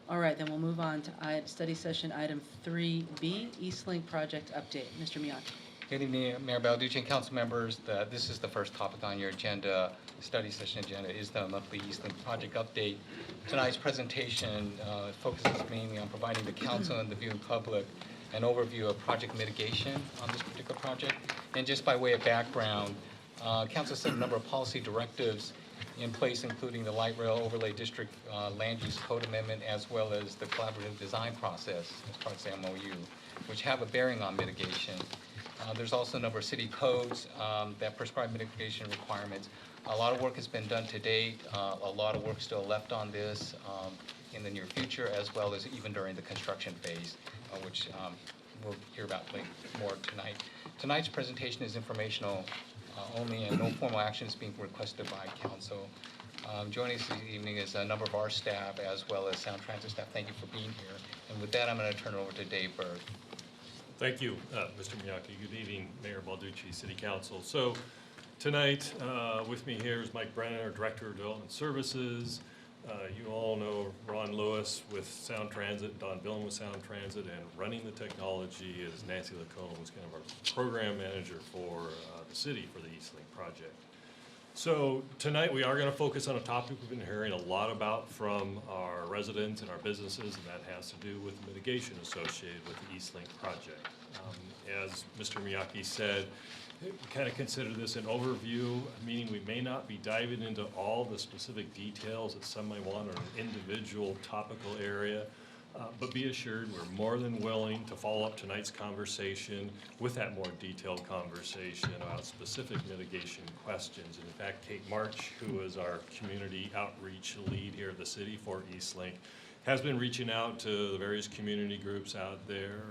All right, then we'll move on to study session item 3B, Eastlink project update. Mr. Miyake. Good evening, Mayor Balducci and council members. This is the first topic on your agenda, study session agenda, is the monthly Eastlink project update. Tonight's presentation focuses mainly on providing the council and the viewing public an overview of project mitigation on this particular project. And just by way of background, council set a number of policy directives in place, including the Light Rail Overlay District Land Use Code Amendment, as well as the collaborative design process as part of the MOU, which have a bearing on mitigation. There's also a number of city codes that prescribe mitigation requirements. A lot of work has been done to date. A lot of work still left on this in the near future, as well as even during the construction phase, which we'll hear about more tonight. Tonight's presentation is informational only, and no formal action is being requested by council. Joining us this evening is a number of our staff, as well as Sound Transit staff. Thank you for being here. And with that, I'm going to turn it over to Dave Berg. Thank you, Mr. Miyake. Good evening, Mayor Balducci, City Council. So tonight with me here is Mike Brennan, our Director of Development Services. You all know Ron Lewis with Sound Transit, Don Billen with Sound Transit, and running the technology is Nancy Lacombe, who's kind of our program manager for the city for the Eastlink project. So tonight we are going to focus on a topic we've been hearing a lot about from our residents and our businesses, and that has to do with mitigation associated with the Eastlink project. As Mr. Miyake said, we kind of consider this an overview, meaning we may not be diving into all the specific details that some might want on an individual topical area. But be assured, we're more than willing to follow up tonight's conversation with that more detailed conversation about specific mitigation questions. And in fact, Kate March, who is our community outreach lead here at the city for Eastlink, has been reaching out to the various community groups out there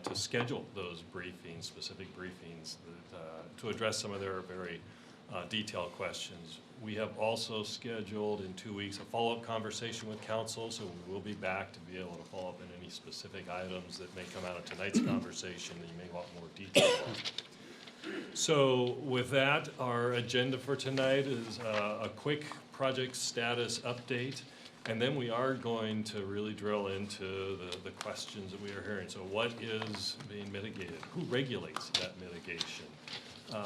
to schedule those briefings, specific briefings, to address some of their very detailed questions. We have also scheduled in 2 weeks a follow-up conversation with council, so we will be back to be able to follow up on any specific items that may come out of tonight's conversation that you may want more detail on. So with that, our agenda for tonight is a quick project status update, and then we are going to really drill into the questions that we are hearing. So what is being mitigated? Who regulates that mitigation?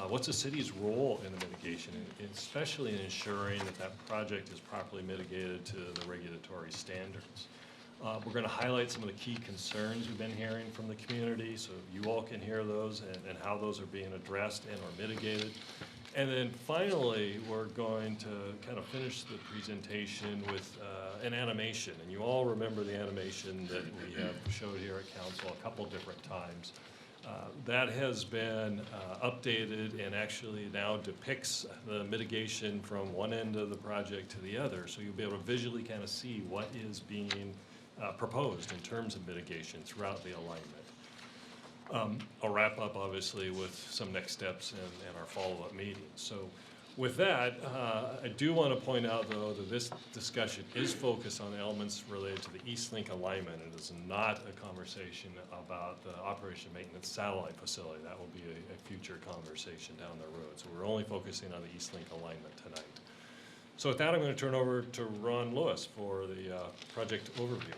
What's the city's role in the mitigation, and especially in ensuring that that project is properly mitigated to the regulatory standards? We're going to highlight some of the key concerns we've been hearing from the community, so you all can hear those and how those are being addressed and or mitigated. And then finally, we're going to kind of finish the presentation with an animation. And you all remember the animation that we have showed here at council a couple different times. That has been updated and actually now depicts the mitigation from one end of the project to the other. So you'll be able to visually kind of see what is being proposed in terms of mitigation throughout the alignment. I'll wrap up obviously with some next steps and our follow-up meetings. So with that, I do want to point out though that this discussion is focused on elements related to the Eastlink alignment. It is not a conversation about the operation maintenance satellite facility. That will be a future conversation down the road. So we're only focusing on the Eastlink alignment tonight. So with that, I'm going to turn over to Ron Lewis for the project overview.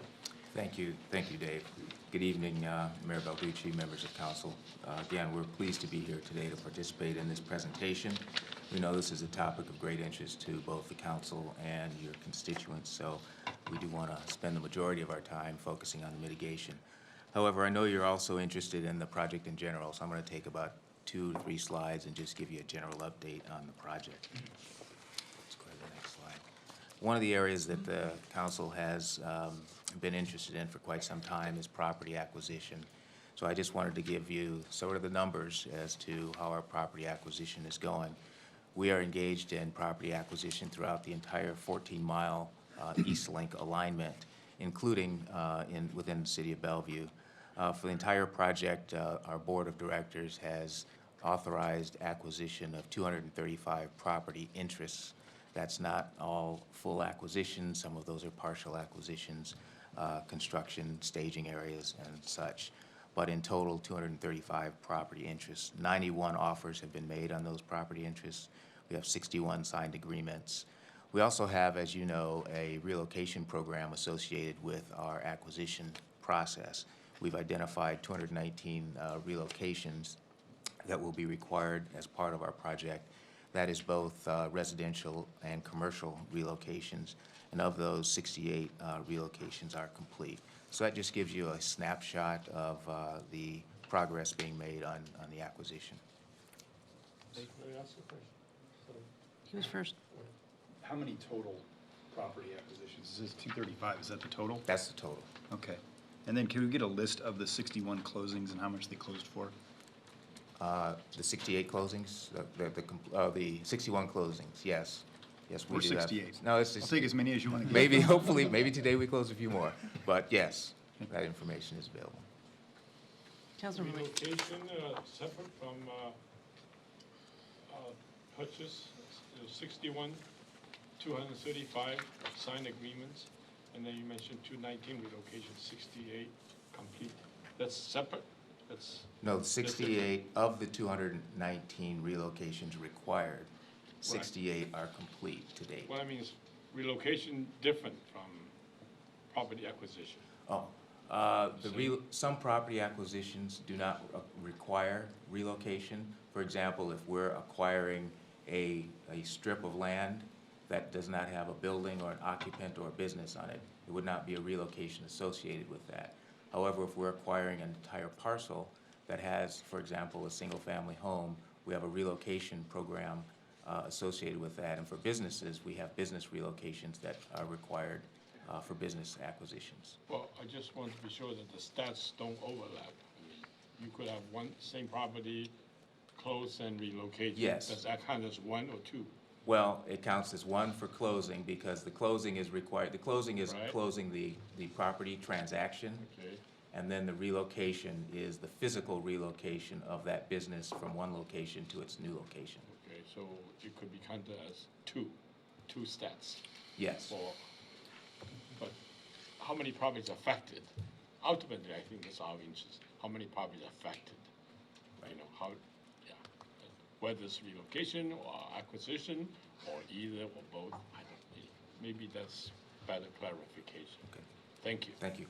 Thank you, Dave. Good evening, Mayor Balducci, members of council. Again, we're pleased to be here today to participate in this presentation. We know this is a topic of great interest to both the council and your constituents, so we do want to spend the majority of our time focusing on the mitigation. However, I know you're also interested in the project in general, so I'm going to take about 2 to 3 slides and just give you a general update on the project. Let's go to the next slide. One of the areas that the council has been interested in for quite some time is property acquisition. So I just wanted to give you sort of the numbers as to how our property acquisition is going. We are engaged in property acquisition throughout the entire 14-mile Eastlink alignment, including within the city of Bellevue. For the entire project, our board of directors has authorized acquisition of 235 property interests. That's not all full acquisitions. Some of those are partial acquisitions, construction, staging areas, and such. But in total, 235 property interests. 91 offers have been made on those property interests. We have 61 signed agreements. We also have, as you know, a relocation program associated with our acquisition process. We've identified 219 relocations that will be required as part of our project. That is both residential and commercial relocations, and of those, 68 relocations are complete. So that just gives you a snapshot of the progress being made on the acquisition. May I ask a question? So, He was first. how many total property acquisitions? This is 235, is that the total? That's the total. Okay. And then can we get a list of the 61 closings and how much they closed for? The 68 closings, the 61 closings, yes. Yes, we Or do have. 68? No, it's I'll just, take as many as you want to get. maybe, hopefully, maybe today we close a few more. But yes, that information is available. Councilmember Wade. Relocation, separate from purchase, 61, 235 signed agreements, and then you mentioned 219 relocation, 68 complete. That's separate? That's, No, 68 of the 219 relocations required, 68 are complete to date. what I mean is relocation different from property acquisition. Oh, some property acquisitions do not require relocation. For example, if we're acquiring a strip of land that does not have a building or an occupant or a business on it, it would not be a relocation associated with that. However, if we're acquiring an entire parcel that has, for example, a single-family home, we have a relocation program associated with that. And for businesses, we have business relocations that are required for business acquisitions. Well, I just want to be sure that the stats don't overlap. I mean, you could have one, same property, close and relocate. Yes. Does that count as one or two? Well, it counts as one for closing because the closing is required, the closing is Right. closing the property transaction. Okay. And then the relocation is the physical relocation of that business from one location to its new location. Okay, so it could be counted as two stats Yes. for, but how many properties affected? Ultimately, I think it's our interest, how many properties affected? You know, how, yeah, whether it's relocation or acquisition or either or both, I don't, maybe that's better clarification. Okay. Thank you. Thank you.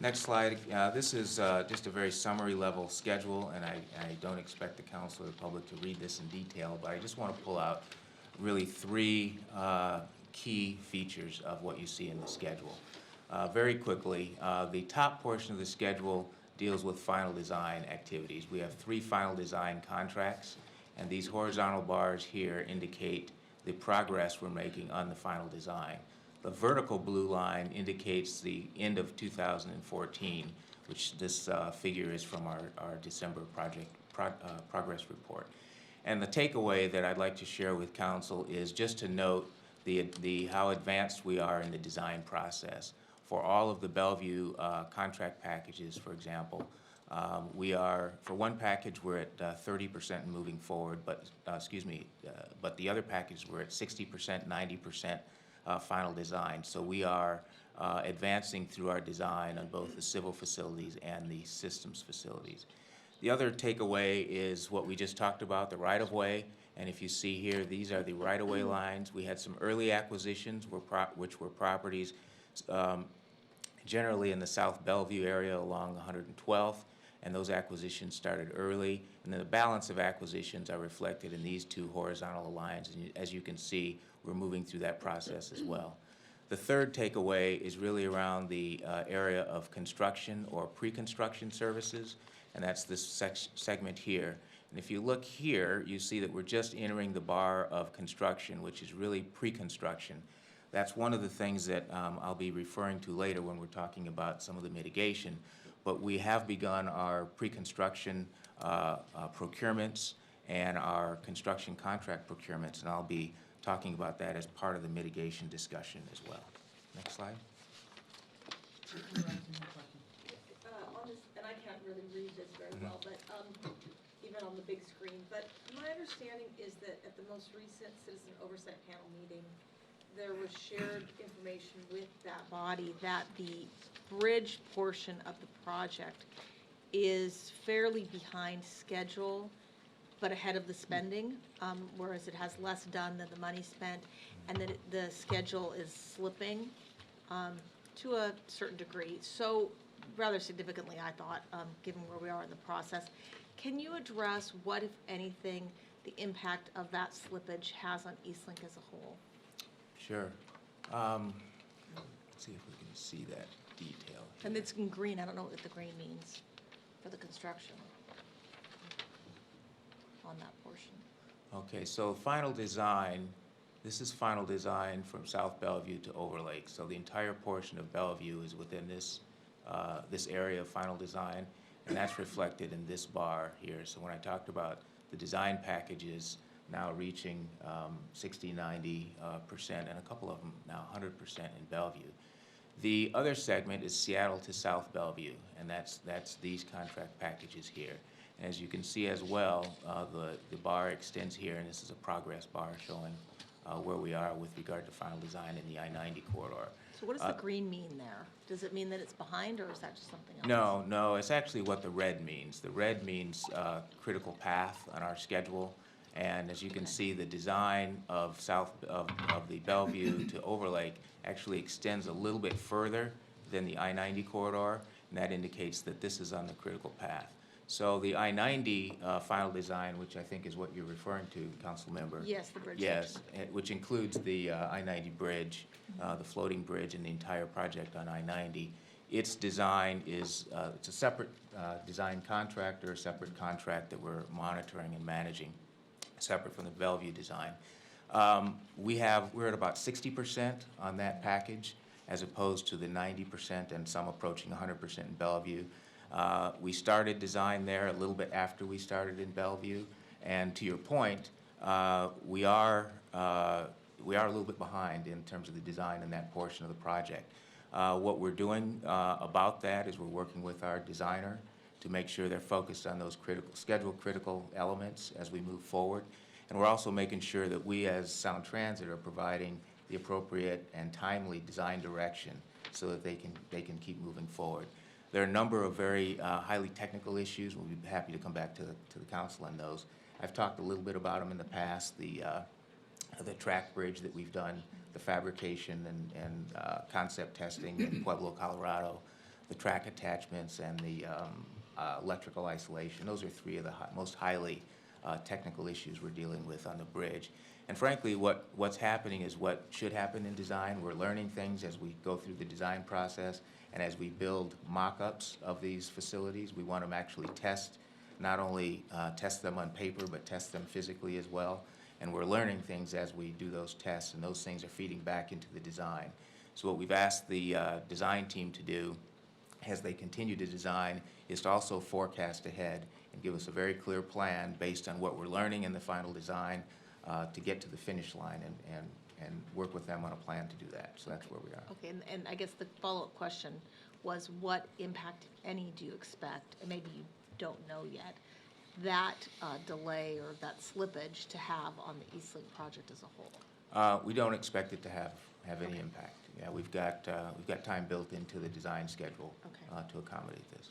Next slide. This is just a very summary level schedule, and I don't expect the council or the public to read this in detail, but I just want to pull out really three key features of what you see in the schedule. Very quickly, the top portion of the schedule deals with final design activities. We have 3 final design contracts, and these horizontal bars here indicate the progress we're making on the final design. The vertical blue line indicates the end of 2014, which this figure is from our December progress report. And the takeaway that I'd like to share with council is just to note how advanced we are in the design process. For all of the Bellevue contract packages, for example, we are, for one package, we're at 30% moving forward, but the other packages we're at 60%, 90% final design. So we are advancing through our design on both the civil facilities and the systems facilities. The other takeaway is what we just talked about, the right-of-way. And if you see here, these are the right-of-way lines. We had some early acquisitions, which were properties generally in the South Bellevue area along 112th, and those acquisitions started early. And then the balance of acquisitions are reflected in these 2 horizontal lines. And as you can see, we're moving through that process as well. The third takeaway is really around the area of construction or pre-construction services, and that's this segment here. And if you look here, you see that we're just entering the bar of construction, which is really pre-construction. That's one of the things that I'll be referring to later when we're talking about some of the mitigation. But we have begun our pre-construction procurements and our construction contract procurements, and I'll be talking about that as part of the mitigation discussion as well. Next slide. On this, and I can't really read this very well, but even on the big screen, but my understanding is that at the most recent Citizen Oversight Panel meeting, there was shared information with that body that the bridge portion of the project is fairly behind schedule but ahead of the spending, whereas it has less done than the money spent, and that the schedule is slipping to a certain degree. So rather significantly, I thought, given where we are in the process. Can you address what, if anything, the impact of that slippage has on Eastlink as a whole? Sure. Let's see if we can see that detail. And it's in green. I don't know what the green means for the construction on that portion. Okay, so final design, this is final design from South Bellevue to Overlake. So the entire portion of Bellevue is within this, this area of final design, and that's reflected in this bar here. So when I talked about the design packages now reaching 60, 90%, and a couple of them now 100% in Bellevue. The other segment is Seattle to South Bellevue, and that's these contract packages here. And as you can see as well, the bar extends here, and this is a progress bar showing where we are with regard to final design in the I-90 corridor. So what does the green mean there? Does it mean that it's behind, or is that just something else? No, no, it's actually what the red means. The red means critical path on our schedule. And as you can see, the design of the Bellevue to Overlake actually extends a little bit further than the I-90 corridor, and that indicates that this is on the critical path. So the I-90 final design, which I think is what you're referring to, Council Member. Yes, the bridge Yes, section. which includes the I-90 bridge, the floating bridge, and the entire project on I-90. Its design is, it's a separate design contractor, a separate contract that we're monitoring and managing, separate from the Bellevue design. We're at about 60% on that package, as opposed to the 90% and some approaching 100% in Bellevue. We started design there a little bit after we started in Bellevue, and to your point, we are a little bit behind in terms of the design in that portion of the project. What we're doing about that is we're working with our designer to make sure they're focused on those schedule-critical elements as we move forward. And we're also making sure that we, as Sound Transit, are providing the appropriate and timely design direction so that they can keep moving forward. There are a number of very highly technical issues. We'll be happy to come back to the council on those. I've talked a little bit about them in the past, the track bridge that we've done, the fabrication and concept testing in Pueblo, Colorado, the track attachments, and the electrical isolation. Those are three of the most highly technical issues we're dealing with on the bridge. And frankly, what's happening is what should happen in design. We're learning things as we go through the design process, and as we build mock-ups of these facilities, we want to actually test, not only test them on paper, but test them physically as well. And we're learning things as we do those tests, and those things are feeding back into the design. So what we've asked the design team to do as they continue to design is to also forecast ahead and give us a very clear plan based on what we're learning in the final design to get to the finish line and work with them on a plan to do that. So that's where we are. Okay, and I guess the follow-up question was, what impact, if any, do you expect, and maybe you don't know yet, that delay or that slippage to have on the Eastlink project as a whole? We don't expect it to have any impact. Yeah, we've got time built into the design schedule to accommodate this.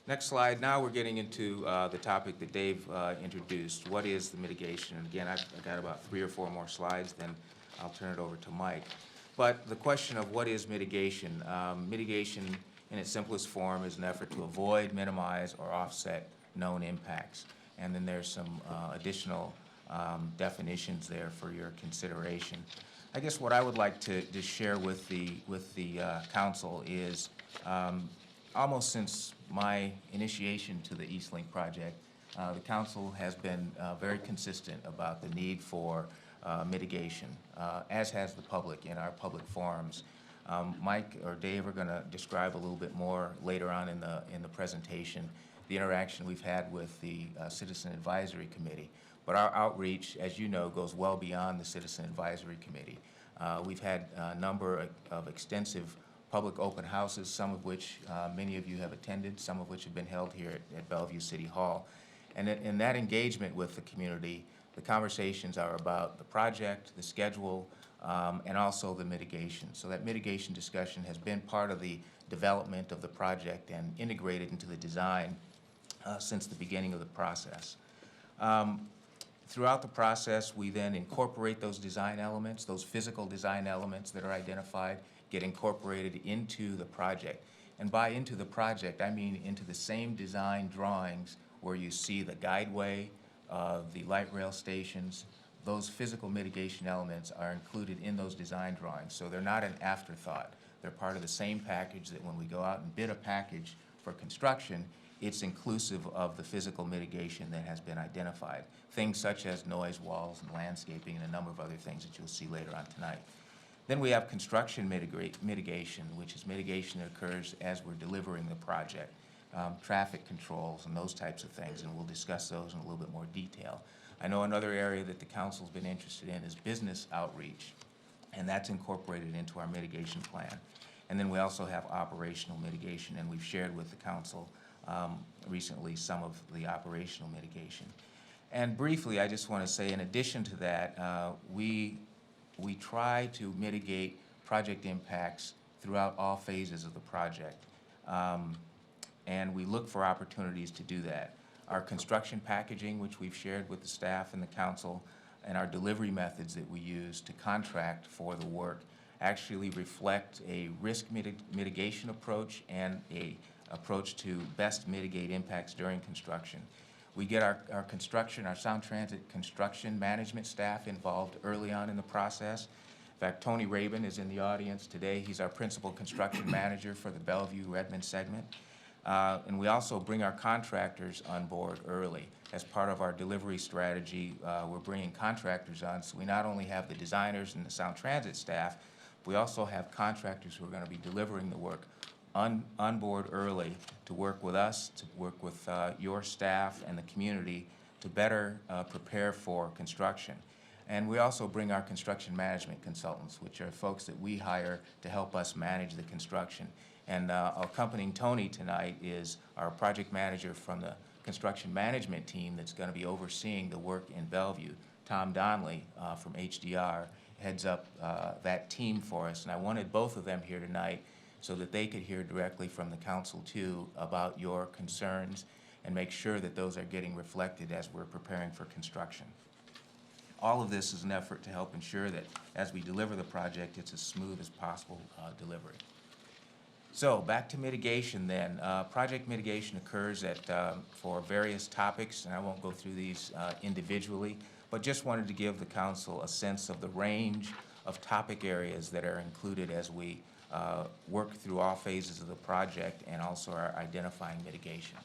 Next slide. Now we're getting into the topic that Dave introduced. What is the mitigation? And again, I've got about 3 or 4 more slides, then I'll turn it over to Mike. But the question of what is mitigation? Mitigation in its simplest form is an effort to avoid, minimize, or offset known impacts. And then there's some additional definitions there for your consideration. I guess what I would like to share with the council is almost since my initiation to the Eastlink project, the council has been very consistent about the need for mitigation, as has the public in our public forums. Mike or Dave are going to describe a little bit more later on in the presentation the interaction we've had with the Citizen Advisory Committee. But our outreach, as you know, goes well beyond the Citizen Advisory Committee. We've had a number of extensive public open houses, some of which many of you have attended, some of which have been held here at Bellevue City Hall. And in that engagement with the community, the conversations are about the project, the schedule, and also the mitigation. So that mitigation discussion has been part of the development of the project and integrated into the design since the beginning of the process. Throughout the process, we then incorporate those design elements, those physical design elements that are identified, get incorporated into the project. And by into the project, I mean into the same design drawings where you see the guideway, the light rail stations. Those physical mitigation elements are included in those design drawings, so they're not an afterthought. They're part of the same package that when we go out and bid a package for construction, it's inclusive of the physical mitigation that has been identified. Things such as noise walls and landscaping and a number of other things that you'll see later on tonight. Then we have construction mitigation, which is mitigation that occurs as we're delivering the project. Traffic controls and those types of things, and we'll discuss those in a little bit more detail. I know another area that the council's been interested in is business outreach, and that's incorporated into our mitigation plan. And then we also have operational mitigation, and we've shared with the council recently some of the operational mitigation. And briefly, I just want to say, in addition to that, we try to mitigate project impacts throughout all phases of the project. And we look for opportunities to do that. Our construction packaging, which we've shared with the staff and the council, and our delivery methods that we use to contract for the work actually reflect a risk mitigation approach and a approach to best mitigate impacts during construction. We get our Sound Transit construction management staff involved early on in the process. In fact, Tony Rabin is in the audience today. He's our principal construction manager for the Bellevue Redmond segment. And we also bring our contractors on board early. As part of our delivery strategy, we're bringing contractors on, so we not only have the designers and the Sound Transit staff, we also have contractors who are going to be delivering the work on board early to work with us, to work with your staff and the community to better prepare for construction. And we also bring our construction management consultants, which are folks that we hire to help us manage the construction. And accompanying Tony tonight is our project manager from the construction management team that's going to be overseeing the work in Bellevue. Tom Donnelly from HDR heads up that team for us. And I wanted both of them here tonight so that they could hear directly from the council too about your concerns and make sure that those are getting reflected as we're preparing for construction. All of this is an effort to help ensure that as we deliver the project, it's as smooth as possible delivery. So back to mitigation then. Project mitigation occurs for various topics, and I won't go through these individually, but just wanted to give the council a sense of the range of topic areas that are included as we work through all phases of the project and also are identifying mitigation.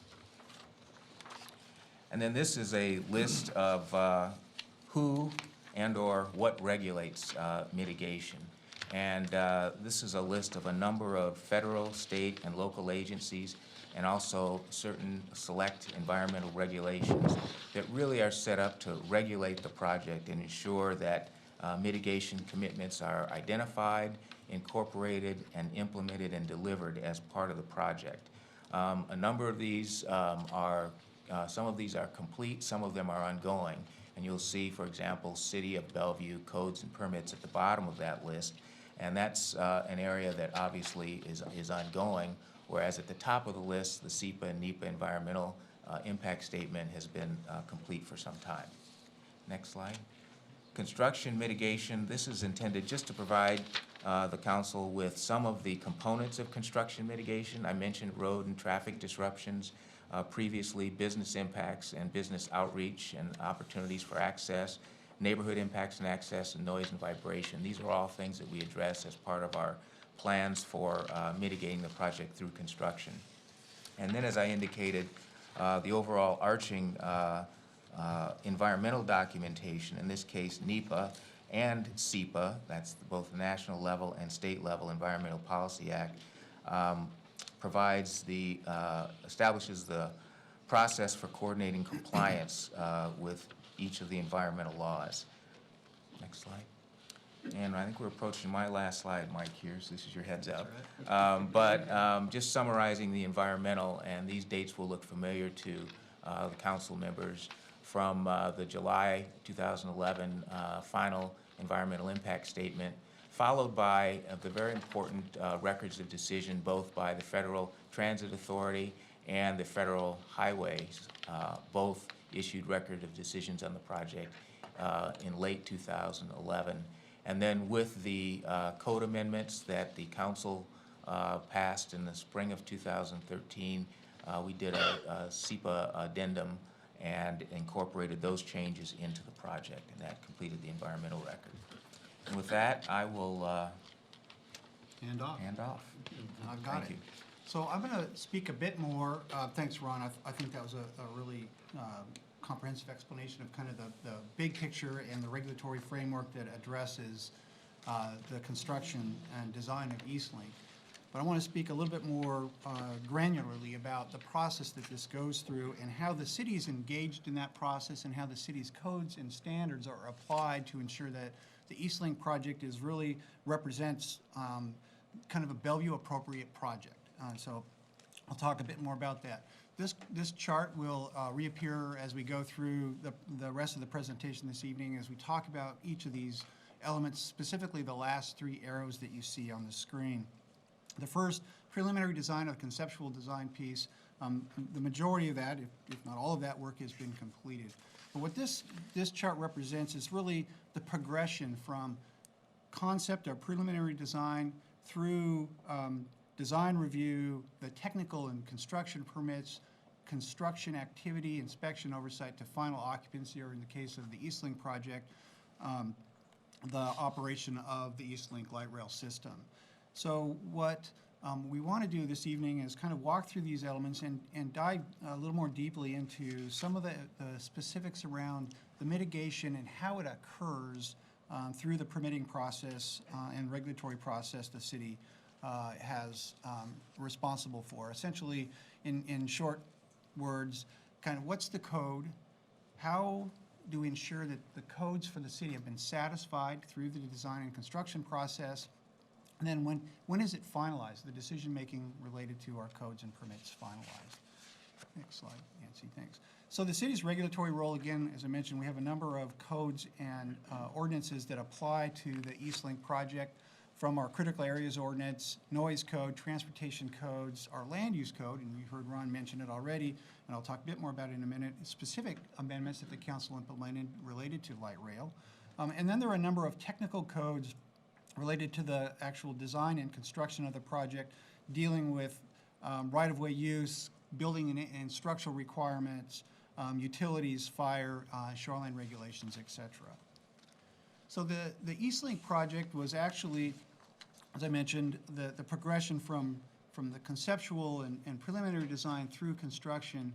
And then this is a list of who and or what regulates mitigation. And this is a list of a number of federal, state, and local agencies, and also certain select environmental regulations that really are set up to regulate the project and ensure that mitigation commitments are identified, incorporated, and implemented and delivered as part of the project. A number of these some of these are complete, some of them are ongoing. And you'll see, for example, City of Bellevue codes and permits at the bottom of that list. And that's an area that obviously is ongoing, whereas at the top of the list, the SEPA and NEPA environmental impact statement has been complete for some time. Next slide. Construction mitigation, this is intended just to provide the council with some of the components of construction mitigation. I mentioned road and traffic disruptions, previously business impacts and business outreach and opportunities for access, neighborhood impacts and access, and noise and vibration. These are all things that we address as part of our plans for mitigating the project through construction. And then, as I indicated, the overall arching environmental documentation, in this case NEPA and SEPA, that's both the national level and state level Environmental Policy Act, establishes the process for coordinating compliance with each of the environmental laws. Next slide. And I think we're approaching my last slide, Mike, here, so this is your heads up. But just summarizing the environmental, and these dates will look familiar to the council members from the July 2011 final environmental impact statement, followed by the very important records of decision both by the Federal Transit Authority and the Federal Highways both issued record of decisions on the project in late 2011. And then with the code amendments that the council passed in the spring of 2013, we did a SEPA addendum and incorporated those changes into the project, and that completed the environmental record. And with that, I will Hand off. hand off. I've got Thank it. you. So I'm going to speak a bit more. Thanks, Ron. I think that was a really comprehensive explanation of kind of the big picture and the regulatory framework that addresses the construction and design of Eastlink. But I want to speak a little bit more granularly about the process that this goes through and how the city is engaged in that process and how the city's codes and standards are applied to ensure that the Eastlink project is really represents kind of a Bellevue appropriate project. So I'll talk a bit more about that. This chart will reappear as we go through the rest of the presentation this evening as we talk about each of these elements, specifically the last three arrows that you see on the screen. The first, preliminary design, or conceptual design piece, the majority of that, if not all of that work, has been completed. But what this chart represents is really the progression from concept or preliminary design through design review, the technical and construction permits, construction activity, inspection oversight to final occupancy, or in the case of the Eastlink project, the operation of the Eastlink light rail system. So what we want to do this evening is kind of walk through these elements and dive a little more deeply into some of the specifics around the mitigation and how it occurs through the permitting process and regulatory process the city has responsible for. Essentially, in short words, kind of what's the code, how do we ensure that the codes for the city have been satisfied through the design and construction process, and then when is it finalized, the decision-making related to our codes and permits finalized. Next slide, Nancy, thanks. So the city's regulatory role, again, as I mentioned, we have a number of codes and ordinances that apply to the Eastlink project, from our critical areas ordinance, noise code, transportation codes, our land use code, and you heard Ron mention it already, and I'll talk a bit more about it in a minute, specific amendments that the council implemented related to light rail. And then there are a number of technical codes related to the actual design and construction of the project, dealing with right-of-way use, building and structural requirements, utilities, fire, shoreline regulations, etc. So the Eastlink project was actually, as I mentioned, the progression from the conceptual and preliminary design through construction.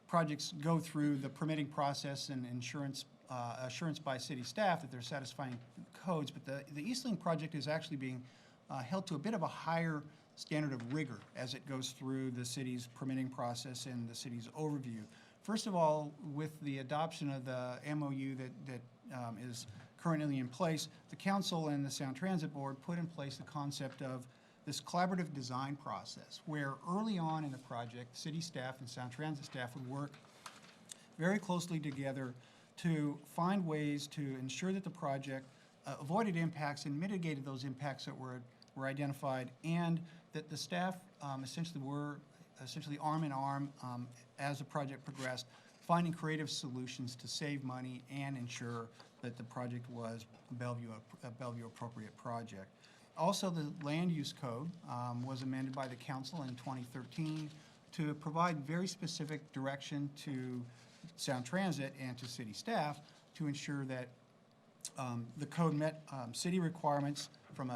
Projects go through the permitting process and assurance by city staff that they're satisfying codes, but the Eastlink project is actually being held to a bit of a higher standard of rigor as it goes through the city's permitting process and the city's overview. First of all, with the adoption of the MOU that is currently in place, the council and the Sound Transit Board put in place the concept of this collaborative design process, where early on in the project, city staff and Sound Transit staff would work very closely together to find ways to ensure that the project avoided impacts and mitigated those impacts that were identified, and that the staff essentially were arm in arm as the project progressed, finding creative solutions to save money and ensure that the project was a Bellevue appropriate project. Also, the land use code was amended by the council in 2013 to provide very specific direction to Sound Transit and to city staff to ensure that the code met city requirements from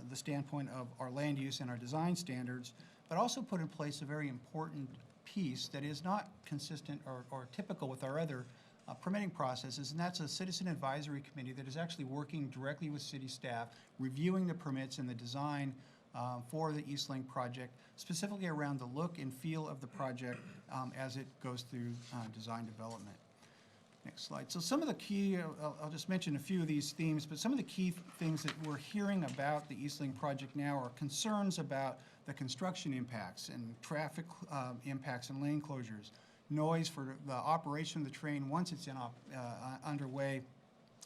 the standpoint of our land use and our design standards, but also put in place a very important piece that is not consistent or typical with our other permitting processes, and that's a citizen advisory committee that is actually working directly with city staff, reviewing the permits and the design for the Eastlink project, specifically around the look and feel of the project as it goes through design development. Next slide. So some of the key, I'll just mention a few of these themes, but some of the key things that we're hearing about the Eastlink project now are concerns about the construction impacts and traffic impacts and lane closures, noise for the operation of the train once it's underway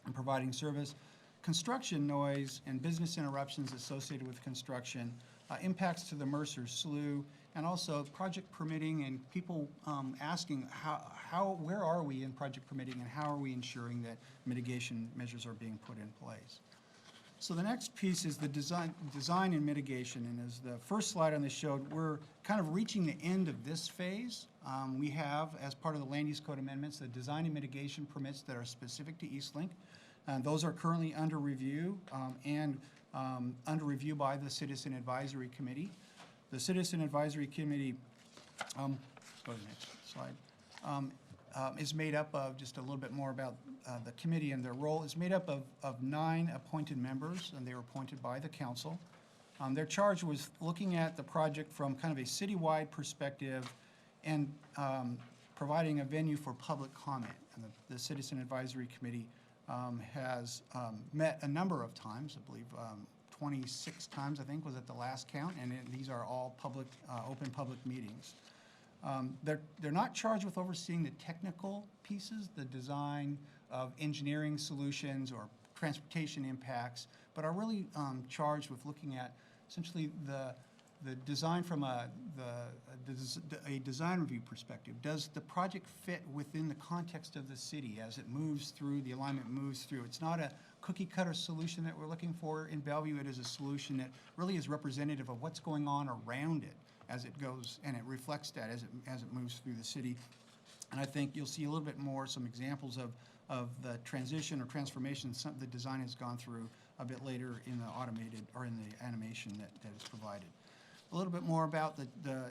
and providing service, construction noise and business interruptions associated with construction, impacts to the Mercer Slough, and also project permitting and people asking where are we in project permitting and how are we ensuring that mitigation measures are being put in place. So the next piece is the design and mitigation, and as the first slide on this showed, we're kind of reaching the end of this phase. We have, as part of the land use code amendments, the design and mitigation permits that are specific to Eastlink. Those are currently under review and under review by the Citizen Advisory Committee. The Citizen Advisory Committee, go to the next slide, is made up of, just a little bit more about the committee and their role, is made up of 9 appointed members, and they were appointed by the council. Their charge was looking at the project from kind of a citywide perspective and providing a venue for public comment. And the Citizen Advisory Committee has met a number of times, I believe 26 times, I think, was at the last count, and these are all public, open public meetings. They're not charged with overseeing the technical pieces, the design of engineering solutions or transportation impacts, but are really charged with looking at essentially the design from a design review perspective. Does the project fit within the context of the city as it moves through, the alignment moves through? It's not a cookie cutter solution that we're looking for in Bellevue. It is a solution that really is representative of what's going on around it as it goes, and it reflects that as it moves through the city. And I think you'll see a little bit more, some examples of the transition or transformation the design has gone through a bit later in the automated or in the animation that is provided. A little bit more about the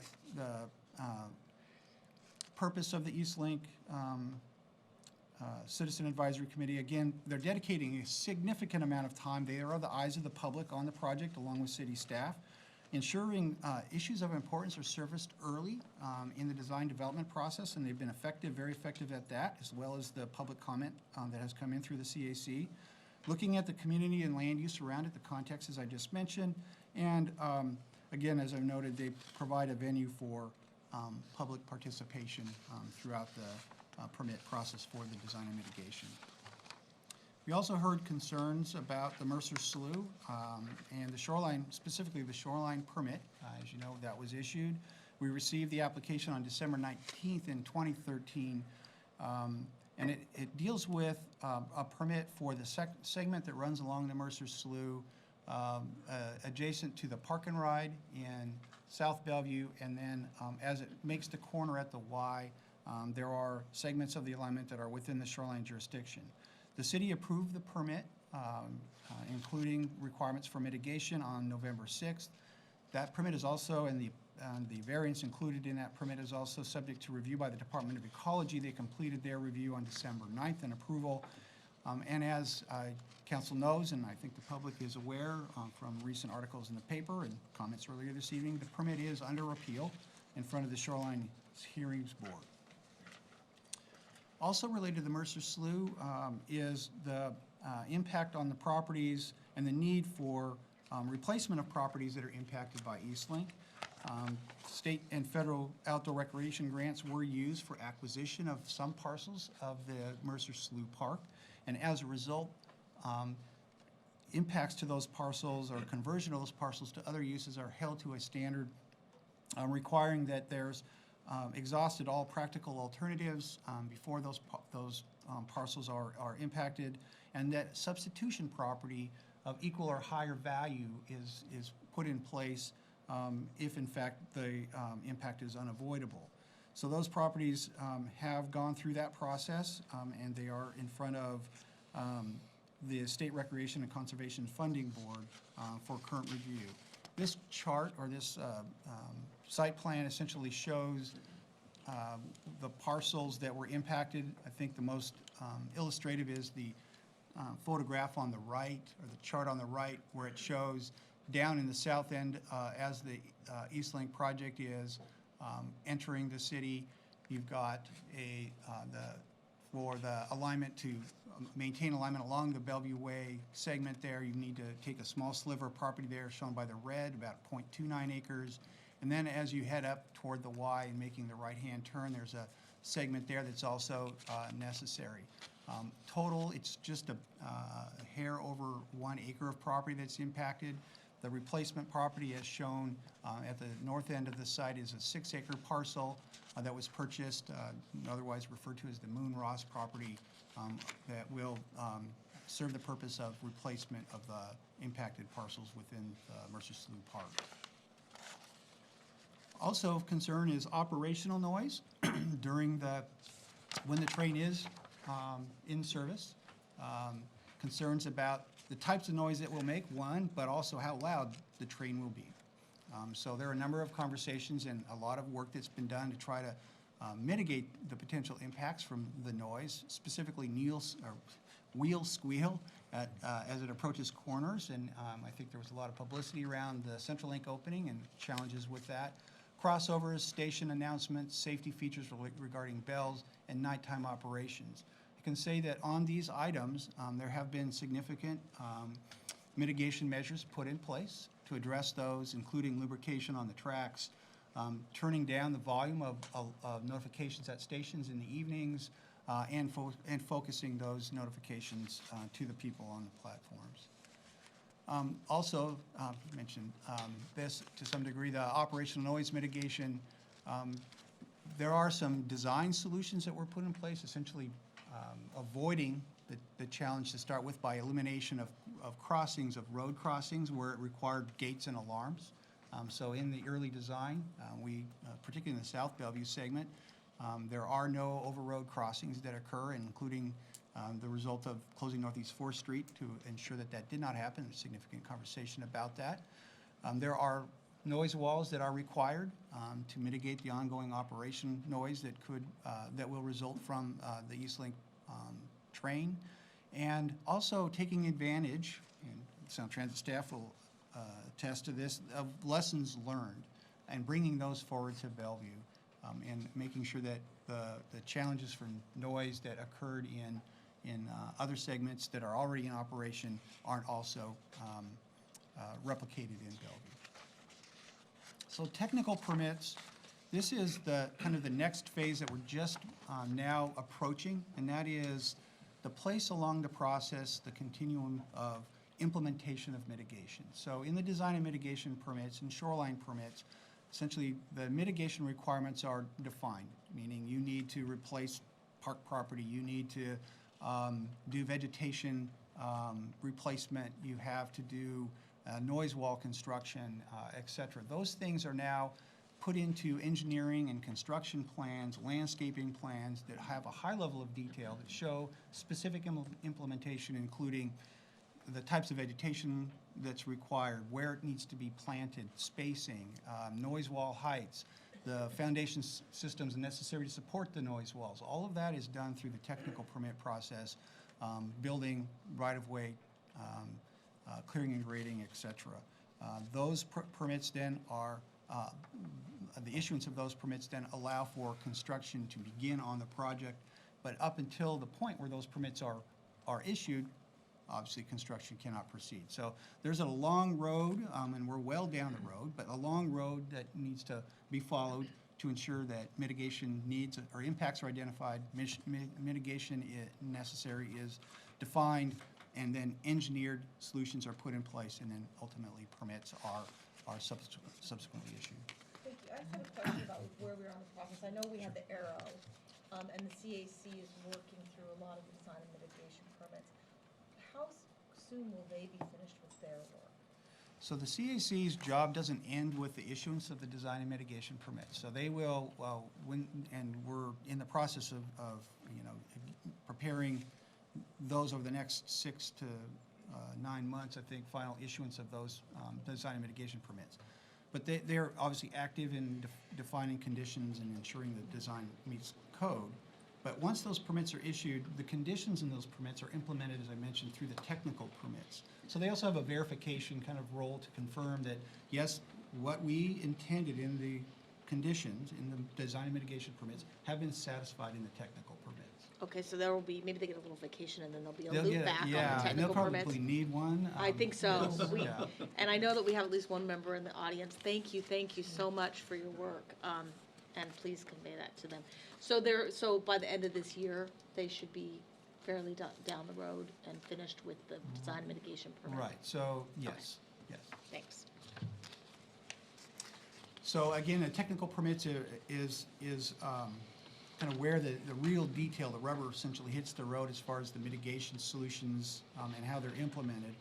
purpose of the Eastlink Citizen Advisory Committee. Again, they're dedicating a significant amount of time. They are the eyes of the public on the project along with city staff, ensuring issues of importance are surfaced early in the design development process, and they've been effective, very effective at that, as well as the public comment that has come in through the CAC. Looking at the community and land use around it, the context as I just mentioned, and again, as I've noted, they provide a venue for public participation throughout the permit process for the design and mitigation. We also heard concerns about the Mercer Slough and the shoreline, specifically the shoreline permit. As you know, that was issued. We received the application on December 19th in 2013, and it deals with a permit for the segment that runs along the Mercer Slough adjacent to the Park and Ride in South Bellevue, and then as it makes the corner at the Y, there are segments of the alignment that are within the shoreline jurisdiction. The city approved the permit, including requirements for mitigation on November 6th. That permit is also, and the variance included in that permit is also subject to review by the Department of Ecology. They completed their review on December 9th and approval. And as council knows, and I think the public is aware from recent articles in the paper and comments earlier this evening, the permit is under appeal in front of the Shoreline Hearings Board. Also related to the Mercer Slough is the impact on the properties and the need for replacement of properties that are impacted by Eastlink. State and federal outdoor recreation grants were used for acquisition of some parcels of the Mercer Slough Park, and as a result, impacts to those parcels or conversion of those parcels to other uses are held to a standard requiring that there's exhausted all practical alternatives before those parcels are impacted, and that substitution property of equal or higher value is put in place if in fact the impact is unavoidable. So those properties have gone through that process and they are in front of the State Recreation and Conservation Funding Board for current review. This chart or this site plan essentially shows the parcels that were impacted. I think the most illustrative is the photograph on the right, or the chart on the right, where it shows down in the south end as the Eastlink project is entering the city. You've got for the alignment to maintain alignment along the Bellevue Way segment there, you need to take a small sliver of property there shown by the red, about 0.29 acres. And then as you head up toward the Y and making the right-hand turn, there's a segment there that's also necessary. Total, it's just a hair over 1 acre of property that's impacted. The replacement property as shown at the north end of the site is a 6-acre parcel that was purchased, otherwise referred to as the Moon Ross property, that will serve the purpose of replacement of the impacted parcels within Mercer Slough Park. Also of concern is operational noise when the train is in service. Concerns about the types of noise it will make, one, but also how loud the train will be. So there are a number of conversations and a lot of work that's been done to try to mitigate the potential impacts from the noise, specifically wheel squeal as it approaches corners. And I think there was a lot of publicity around the Central Link opening and challenges with that. Crossovers, station announcements, safety features regarding bells, and nighttime operations. I can say that on these items, there have been significant mitigation measures put in place to address those, including lubrication on the tracks, turning down the volume of notifications at stations in the evenings, and focusing those notifications to the people on the platforms. Also, you mentioned this to some degree, the operational noise mitigation. There are some design solutions that were put in place, essentially avoiding the challenge to start with by elimination of crossings, of road crossings where it required gates and alarms. So in the early design, particularly in the South Bellevue segment, there are no over-road crossings that occur, including the result of closing Northeast 4th Street to ensure that that did not happen. There's significant conversation about that. There are noise walls that are required to mitigate the ongoing operation noise that will result from the Eastlink train, and also taking advantage, and Sound Transit staff will attest to this, of lessons learned and bringing those forward to Bellevue, and making sure that the challenges from noise that occurred in other segments that are already in operation aren't also replicated in Bellevue. So technical permits, this is the kind of the next phase that we're just now approaching, and that is the place along the process, the continuum of implementation of mitigation. So in the design and mitigation permits and shoreline permits, essentially the mitigation requirements are defined, meaning you need to replace park property, you need to do vegetation replacement, you have to do noise wall construction, et cetera. Those things are now put into engineering and construction plans, landscaping plans that have a high level of detail that show specific implementation, including the types of vegetation that's required, where it needs to be planted, spacing, noise wall heights, the foundation systems necessary to support the noise walls. All of that is done through the technical permit process, building right-of-way, clearing and grading, et cetera. Those permits then are, the issuance of those permits then allow for construction to begin on the project, but up until the point where those permits are issued, obviously construction cannot proceed. So there's a long road, and we're well down the road, but a long road that needs to be followed to ensure that mitigation needs or impacts are identified, mitigation necessary is defined, and then engineered solutions are put in place, and then ultimately permits are subsequently issued. Thank you. I just have a question about where we are in the process. I know we have the arrow, and the CAC is working through a lot of the design and mitigation permits. How soon will they be finished with their work? So the CAC's job doesn't end with the issuance of the design and mitigation permits. So they will, and we're in the process of preparing those over the next 6 to 9 months, I think, final issuance of those design and mitigation permits. But they're obviously active in defining conditions and ensuring the design meets code. But once those permits are issued, the conditions in those permits are implemented, as I mentioned, through the technical permits. So they also have a verification kind of role to confirm that, yes, what we intended in the conditions, in the design and mitigation permits, have been satisfied in the technical permits. Okay, so there will be, maybe they get a little vacation and then there'll be a They'll loop get- back on yeah, the and they'll technical permits. probably need one. I think so. Yeah. And I know that we have at least one member in the audience. Thank you so much for your work, and please convey that to them. So by the end of this year, they should be fairly down the road and finished with the design mitigation permit. Right, so, yes, yes. Thanks. So again, the technical permits is kind of where the real detail, the rubber essentially hits the road as far as the mitigation solutions and how they're implemented.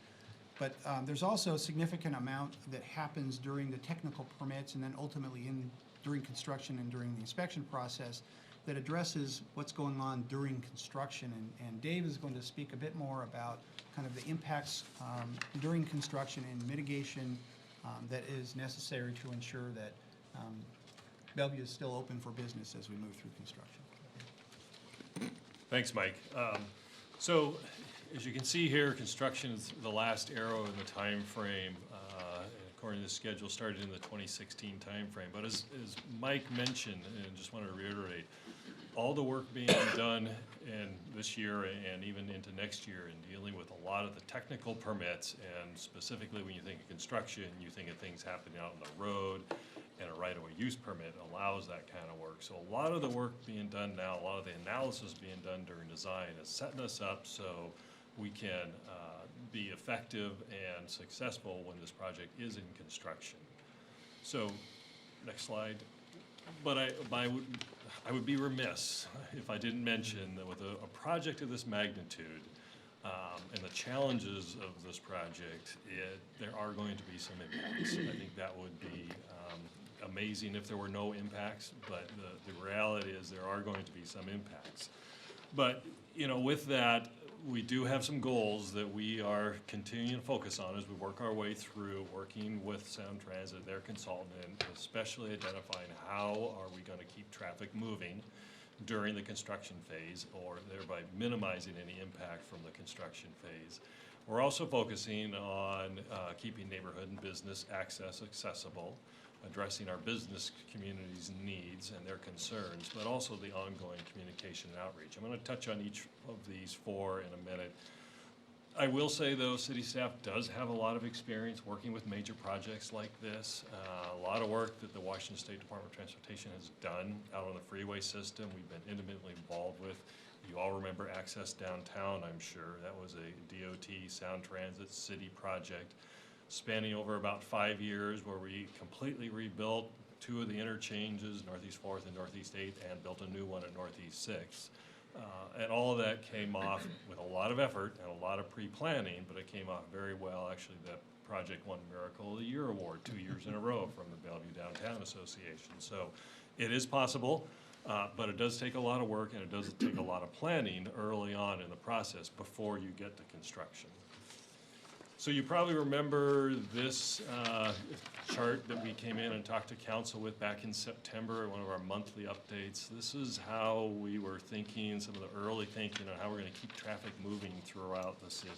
But there's also a significant amount that happens during the technical permits and then ultimately during construction and during the inspection process that addresses what's going on during construction. And Dave is going to speak a bit more about kind of the impacts during construction and mitigation that is necessary to ensure that Bellevue is still open for business as we move through construction. Thanks, Mike. So, as you can see here, construction is the last arrow in the time frame. According to the schedule, started in the 2016 time frame. But as Mike mentioned, and just wanted to reiterate, all the work being done in this year and even into next year in dealing with a lot of the technical permits, and specifically when you think of construction, you think of things happening out on the road, and a right-of-way use permit allows that kind of work. So a lot of the work being done now, a lot of the analysis being done during design is setting us up so we can be effective and successful when this project is in construction. So, next slide. But I would be remiss if I didn't mention that with a project of this magnitude and the challenges of this project, there are going to be some impacts. I think that would be amazing if there were no impacts, but the reality is there are going to be some impacts. But, you know, with that, we do have some goals that we are continuing to focus on as we work our way through working with Sound Transit, their consultant, and especially identifying how are we going to keep traffic moving during the construction phase, or thereby minimizing any impact from the construction phase. We're also focusing on keeping neighborhood and business access accessible, addressing our business community's needs and their concerns, but also the ongoing communication and outreach. I'm going to touch on each of these four in a minute. I will say, though, city staff does have a lot of experience working with major projects like this. A lot of work that the Washington State Department of Transportation has done out on the freeway system, we've been intimately involved with. You all remember Access Downtown, I'm sure. That was a DOT Sound Transit city project spanning over about 5 years, where we completely rebuilt two of the interchanges, Northeast 4th and Northeast 8th, and built a new one at Northeast 6th. And all of that came off with a lot of effort and a lot of pre-planning, but it came off very well. Actually, that project won Miracle of the Year award 2 years in a row from the Bellevue Downtown Association. So it is possible, but it does take a lot of work, and it does take a lot of planning early on in the process before you get to construction. So you probably remember this chart that we came in and talked to council with back in September, one of our monthly updates. This is how we were thinking, some of the early thinking on how we're going to keep traffic moving throughout the city.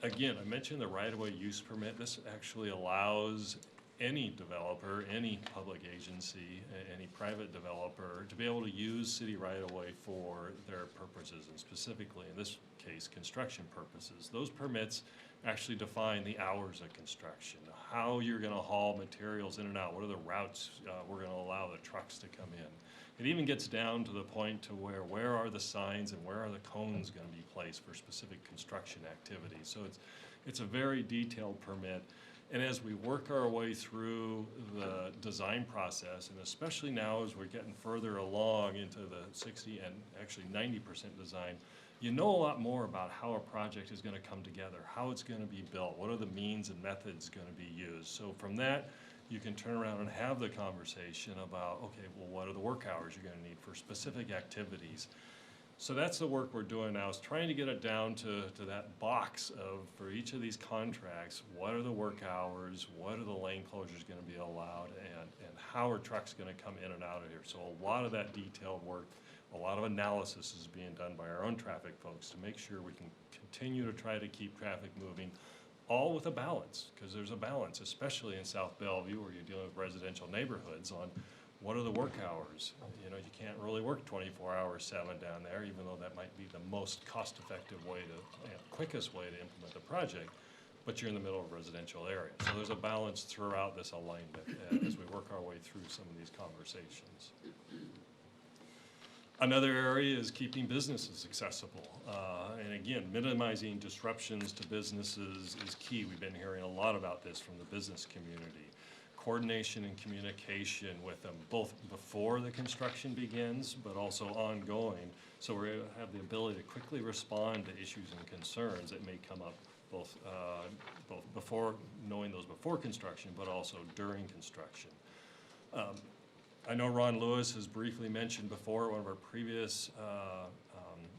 Again, I mentioned the right-of-way use permit. This actually allows any developer, any public agency, any private developer to be able to use city right-of-way for their purposes, and specifically in this case, construction purposes. Those permits actually define the hours of construction, how you're going to haul materials in and out, what are the routes we're going to allow the trucks to come in. It even gets down to the point to where are the signs and where are the cones going to be placed for specific construction activities. So it's a very detailed permit. And as we work our way through the design process, and especially now as we're getting further along into the 60 and actually 90% design, you know a lot more about how a project is going to come together, how it's going to be built, what are the means and methods going to be used. So from that, you can turn around and have the conversation about, okay, well, what are the work hours you're going to need for specific activities? So that's the work we're doing now, is trying to get it down to that box of, for each of these contracts, what are the work hours, what are the lane closures going to be allowed, and how are trucks going to come in and out of here. So a lot of that detailed work, a lot of analysis is being done by our own traffic folks to make sure we can continue to try to keep traffic moving, all with a balance, because there's a balance, especially in South Bellevue where you're dealing with residential neighborhoods, on what are the work hours. You know, you can't really work 24 hours 7 down there, even though that might be the most cost-effective way to, quickest way to implement the project, but you're in the middle of a residential area. So there's a balance throughout this alignment as we work our way through some of these conversations. Another area is keeping businesses accessible. And again, minimizing disruptions to businesses is key. We've been hearing a lot about this from the business community. Coordination and communication with them, both before the construction begins, but also ongoing, so we have the ability to quickly respond to issues and concerns that may come up both before, knowing those before construction, but also during construction. I know Ron Lewis has briefly mentioned before one of our previous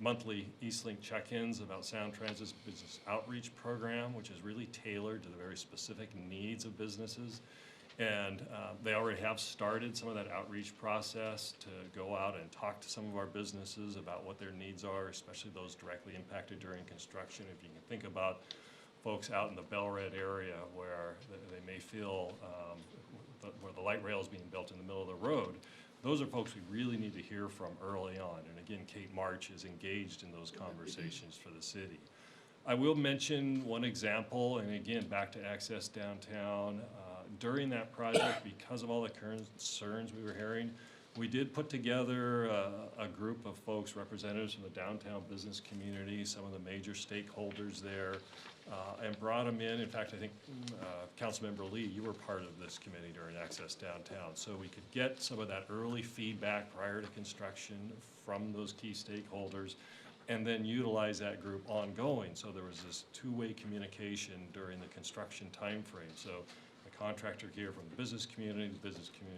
monthly Eastlink check-ins about Sound Transit's business outreach program, which is really tailored to the very specific needs of businesses. And they already have started some of that outreach process to go out and talk to some of our businesses about what their needs are, especially those directly impacted during construction. If you can think about folks out in the Bellred area where they may feel where the light rail is being built in the middle of the road, those are folks we really need to hear from early on. And again, Kate March is engaged in those conversations for the city. I will mention one example, and again, back to Access Downtown. During that project, because of all the concerns we were hearing, we did put together a group of folks, representatives from the downtown business community, some of the major stakeholders there, and brought them in. In fact, I think Councilmember Lee, you were part of this committee during Access Downtown, so we could get some of that early feedback prior to construction from those key stakeholders, and then utilize that group ongoing. So there was this two-way communication during the construction timeframe. So the contractor could hear from the business community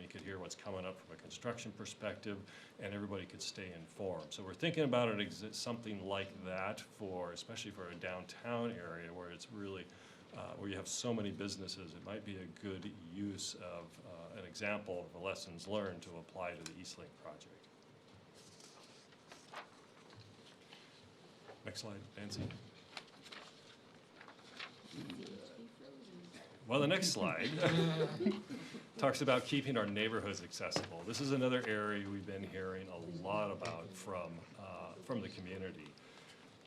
could hear what's coming up from a construction perspective, and everybody could stay informed. So we're thinking about it something like that for, especially for a downtown area where it's really, where you have so many businesses, it might be a good use of an example of the lessons learned to apply to the Eastlink project. Next slide, Nancy. Well, the next slide talks about keeping our neighborhoods accessible. This is another area we've been hearing a lot about from the community.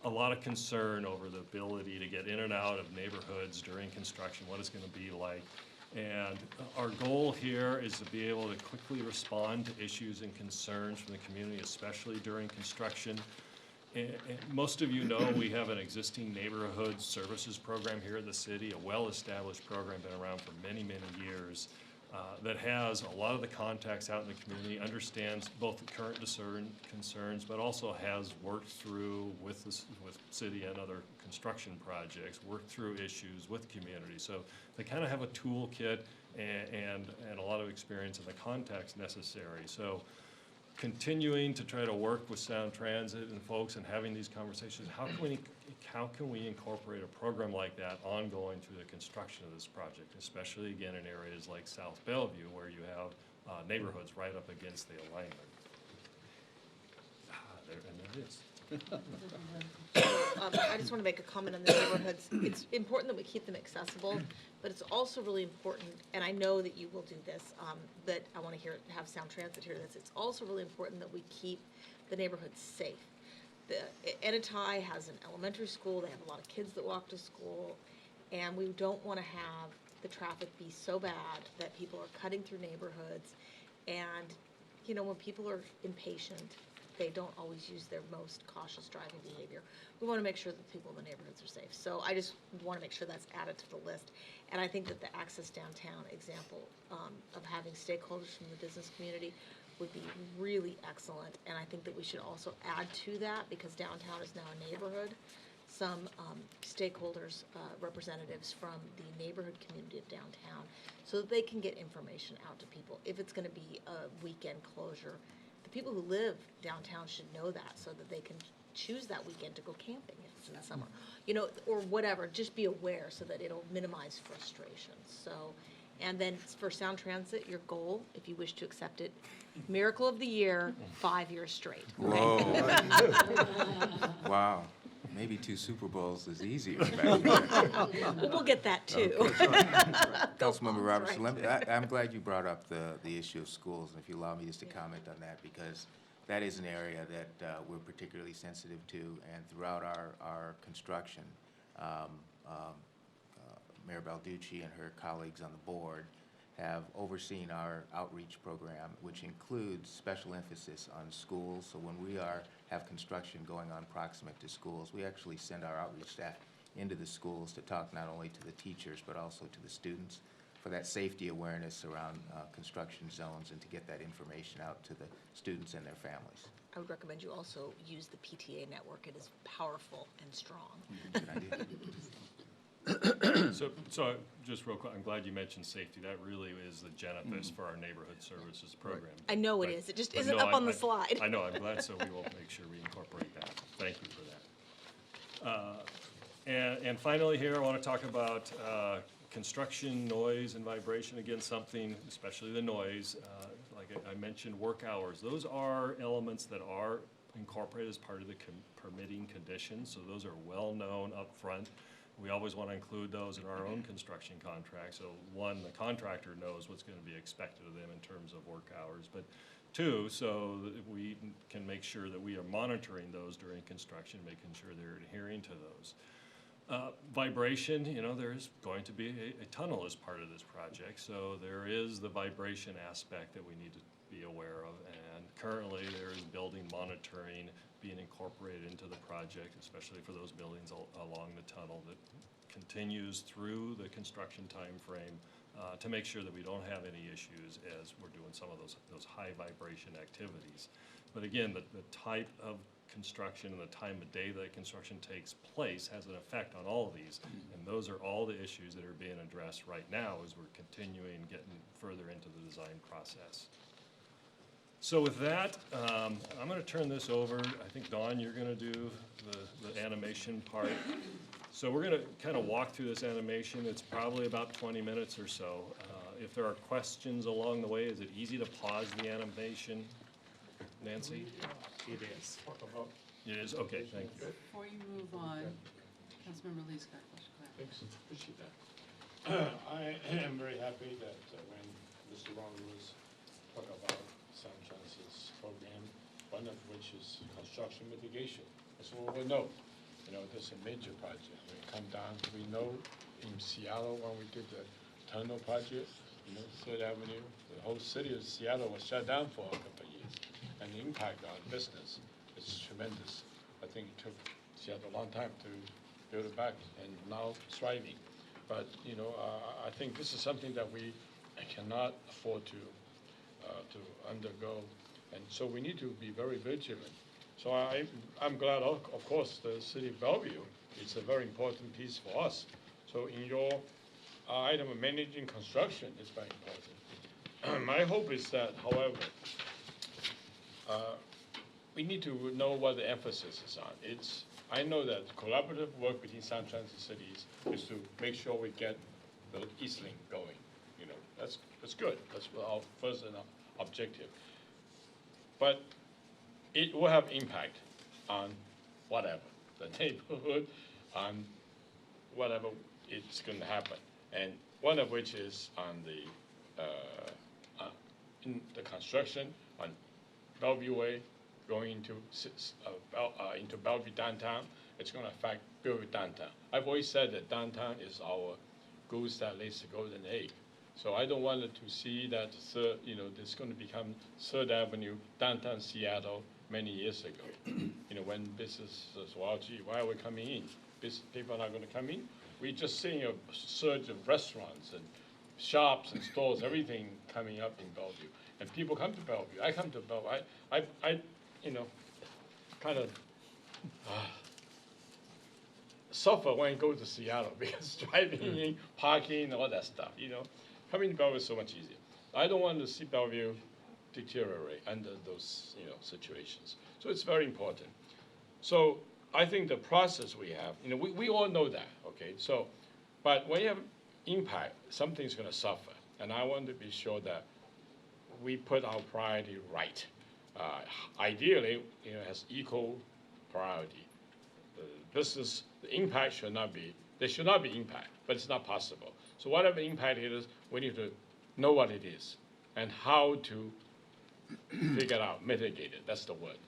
A lot of concern over the ability to get in and out of neighborhoods during construction, what it's going to be like. And our goal here is to be able to quickly respond to issues and concerns from the community, especially during construction. And most of you know we have an existing neighborhood services program here in the city, a well-established program, been around for many, many years, that has a lot of the contacts out in the community, understands both the current concerns, but also has worked through with city and other construction projects, worked through issues with community. So they kind of have a toolkit and a lot of experience in the contacts necessary. So continuing to try to work with Sound Transit and folks and having these conversations, how can we incorporate a program like that ongoing through the construction of this project, especially again in areas like South Bellevue where you have neighborhoods right up against the alignment. There it is. I just want to make a comment on the neighborhoods. It's important that we keep them accessible, but it's also really important, and I know that you will do this, that I want to have Sound Transit hear this. It's also really important that we keep the neighborhoods safe. The Ennetai has an elementary school. They have a lot of kids that walk to school, and we don't want to have the traffic be so bad that people are cutting through neighborhoods. And, you know, when people are impatient, they don't always use their most cautious driving behavior. We want to make sure that people in the neighborhoods are safe. So I just want to make sure that's added to the list. And I think that the Access Downtown example of having stakeholders from the business community would be really excellent. And I think that we should also add to that, because downtown is now a neighborhood, some stakeholders, representatives from the neighborhood community of downtown, so that they can get information out to people. If it's going to be a weekend closure, the people who live downtown should know that, so that they can choose that weekend to go camping if it's in the summer, you know, or whatever. Just be aware so that it'll minimize frustration. So, and then for Sound Transit, your goal, if you wish to accept it, Miracle of the Year, 5 years straight. Whoa. Wow. Maybe 2 Super Bowls is easier. We'll get that too. Councilmember Robertson, I'm glad you brought up the issue of schools, and if you allow me just to comment on that, because that is an area that we're particularly sensitive to, and throughout our construction, Mayor Balducci and her colleagues on the board have overseen our outreach program, which includes special emphasis on schools. So when we have construction going on proximate to schools, we actually send our outreach staff into the schools to talk not only to the teachers but also to the students for that safety awareness around construction zones and to get that information out to the students and their families. I would recommend you also use the PTA network. It is powerful and strong. Good idea. So just real quick, I'm glad you mentioned safety. That really is the genesis for our neighborhood services program. I know it Right. is. It just But isn't no, up on the slide. I know, I'm glad, so we will make sure we incorporate that. Thank you for that. And finally here, I want to talk about construction noise and vibration. Again, something, especially the noise, like I mentioned, work hours. Those are elements that are incorporated as part of the permitting conditions, so those are well-known upfront. We always want to include those in our own construction contract, so one, the contractor knows what's going to be expected of them in terms of work hours, but two, so that we can make sure that we are monitoring those during construction, making sure they're adhering to those. Vibration, you know, there's going to be a tunnel as part of this project, so there is the vibration aspect that we need to be aware of, and currently there is building monitoring being incorporated into the project, especially for those buildings along the tunnel that continues through the construction time frame to make sure that we don't have any issues as we're doing some of those high vibration activities. But again, the type of construction and the time of day that construction takes place has an effect on all of these, and those are all the issues that are being addressed right now as we're continuing getting further into the design process. So with that, I'm going to turn this over. I think, Dawn, you're going to do the animation part. So we're going to kind of walk through this animation. It's probably about 20 minutes or so. If there are questions along the way, is it easy to pause the animation? Nancy? It is. It is? Okay, thank you. Before you move on, Councilmember Lee's got a question. Go ahead. Thanks, appreciate that. I am very happy that when Mr. Ron was talk about San Francisco's program, one of which is construction mitigation. That's what we know. You know, this is a major project. We come down, we know in Seattle when we did the tunnel project, you know, Third Avenue, the whole city of Seattle was shut down for a couple of years. And the impact on business is tremendous. I think it took Seattle a long time to build it back and now thriving. But, you know, I think this is something that we cannot afford to undergo. And so we need to be very vigilant. So I'm glad, of course, the city of Bellevue is a very important piece for us. So in your item of managing construction is very important. My hope is that, however, we need to know what the emphasis is on. I know that collaborative work between San Francisco cities is to make sure we get the Eastlink going. You know, that's good. That's our first objective. But it will have impact on whatever, the neighborhood, on whatever it's going to happen. And one of which is on in the construction on Bellevue Way, going into Bellevue downtown. It's going to affect Bellevue downtown. I've always said that downtown is our goose that lays the golden egg. So I don't want it to see that there's going to become Third Avenue, downtown Seattle many years ago. You know, when business says, well, gee, why are we coming in? People are not going to come in. We're just seeing a surge of restaurants and shops and stores, everything coming up in Bellevue. And people come to Bellevue. I come to Bellevue. I kind of suffer when I go to Seattle because driving in, parking, all that stuff, you know. Coming to Bellevue is so much easier. I don't want to see Bellevue deteriorate under those, situations. So it's very important. So I think the process we have, we all know that, okay? So, but when you have impact, something's going to suffer. And I want to be sure that we put our priority right. Ideally, has equal priority. The business, the impact there should not be impact, but it's not possible. So whatever impact it is, we need to know what it is and how to figure it out, mitigate it. That's the word,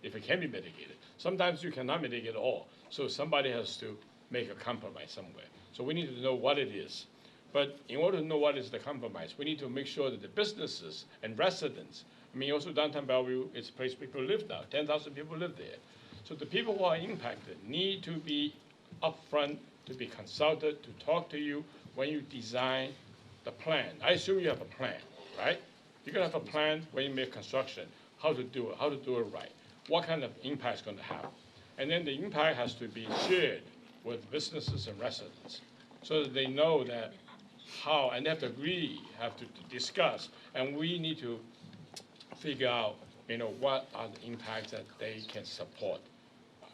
if it can be mitigated. Sometimes you cannot mitigate it all. So somebody has to make a compromise somewhere. So we need to know what it is. But in order to know what is the compromise, we need to make sure that the businesses and residents, I mean, also downtown Bellevue is a place people live now, 10,000 people live there. So the people who are impacted need to be upfront, to be consulted, to talk to you when you design the plan. I assume you have a plan, right? You're gonna have a plan when you make construction, how to do it right, what kind of impact it's gonna have. And then the impact has to be shared with businesses and residents, so that they know that how, and they have to agree, have to discuss, and we need to figure out, what are the impacts that they can support.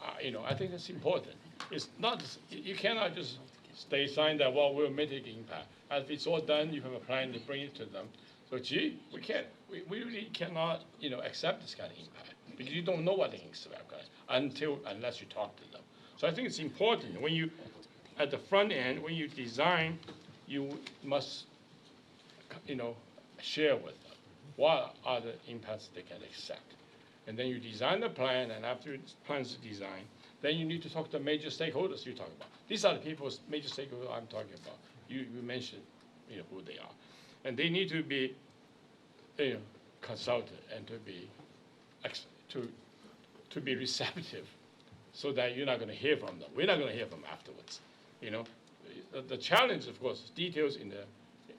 I think it's important. It's not, you cannot just sign that, well, we'll mitigate impact. As it's all done, you have a plan to bring it to them. So gee, we really cannot, accept this kind of impact, because you don't know what the impact is unless you talk to them. So I think it's important, when you, at the front end, when you design, you must, share with them what are the impacts they can accept. And then you design the plan, and after the plan's designed, then you need to talk to major stakeholders you talk about. These are the people's major stakeholders I'm talking about. You mentioned, who they are. And they need to be, consulted and to be receptive, so that you're not gonna hear from them. We're not gonna hear from them afterwards, The challenge, of course, is details in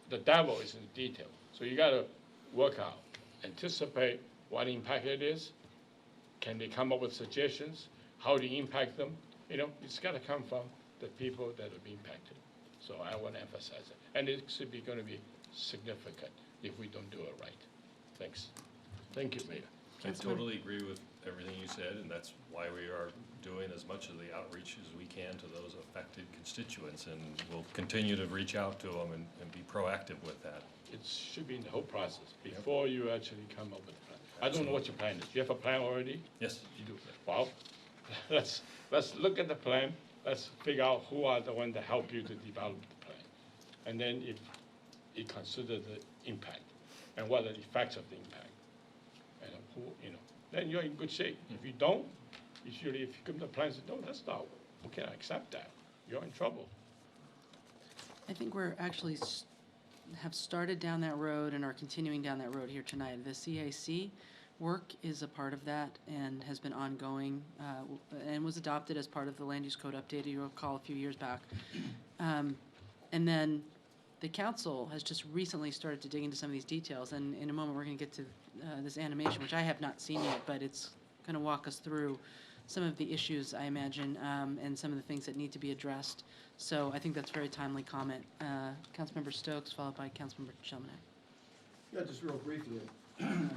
the devil is in the detail. So you gotta work out, anticipate what impact it is. Can they come up with suggestions? How do you impact them? It's gotta come from the people that are being impacted. So I wanna emphasize it. And it should be gonna be significant if we don't do it right. Thanks. Thank you, Mayor. I totally agree with everything you said, and that's why we are doing as much of the outreach as we can to those affected constituents, and we'll continue to reach out to them and be proactive with that. It should be in the whole process before you actually come up with a plan. I don't know what your plan is. You have a plan already? Yes. You do. Well, let's look at the plan. Let's figure out who are the ones that help you to develop the plan. And then if you consider the impact and what are the effects of the impact. And who, then you're in good shape. If you don't, if you come to the plan and say, no, that's not, we can't accept that. You're in trouble. I think we're actually have started down that road and are continuing down that road here tonight. The CAC work is a part of that and has been ongoing, and was adopted as part of the land use code update, you'll recall, a few years back. And then the council has just recently started to dig into some of these details, and in a moment we're going to get to this animation, which I have not seen yet, but it's going to walk us through some of the issues, I imagine, and some of the things that need to be addressed. So I think that's a very timely comment. Councilmember Stokes, followed by Councilmember Chelmanack. Yeah, just real briefly, I think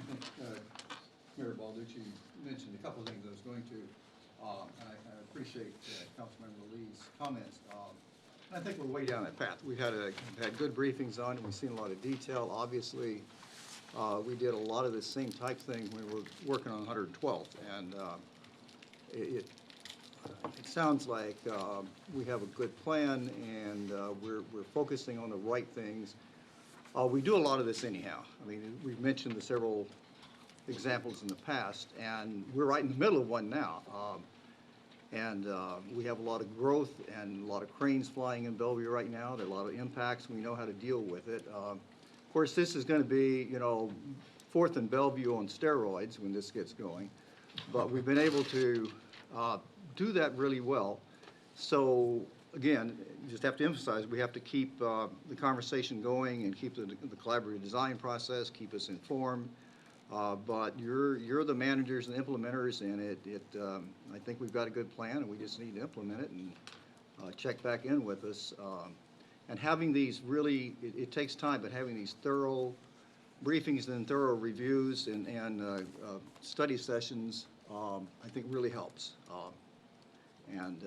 Mayor Balducci mentioned a couple of things I was going to, and I appreciate Councilmember Lee's comments. I think we're way down that path. We've had good briefings on it. We've seen a lot of detail. Obviously, we did a lot of the same type thing when we were working on 112th, and it sounds like we have a good plan, and we're focusing on the right things. We do a lot of this anyhow. I mean, we've mentioned the several examples in the past, and we're right in the middle of one now. And we have a lot of growth and a lot of cranes flying in Bellevue right now. There are a lot of impacts. We know how to deal with it. Of course, this is going to be, 4th and Bellevue on steroids when this gets going. But we've been able to do that really well. So, again, you just have to emphasize, we have to keep the conversation going and keep the collaborative design process, keep us informed. But you're the managers and implementers, and I think we've got a good plan, and we just need to implement it and check back in with us. And having these really, it takes time, but having these thorough briefings and thorough reviews and study sessions, I think really helps. And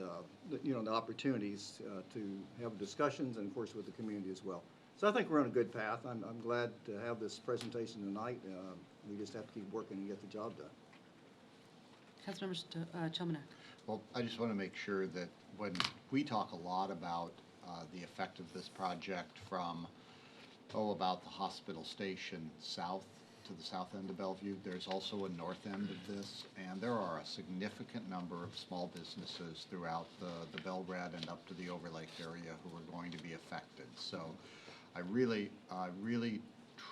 the opportunities to have discussions, and of course with the community as well. So I think we're on a good path. I'm glad to have this presentation tonight. We just have to keep working and get the job done. Councilmember Chelmanack. Well, I just want to make sure that when we talk a lot about the effect of this project from, about the hospital station south to the south end of Bellevue, there's also a north end of this, and there are a significant number of small businesses throughout the Belgrade and up to the Overlake area who are going to be affected. So I really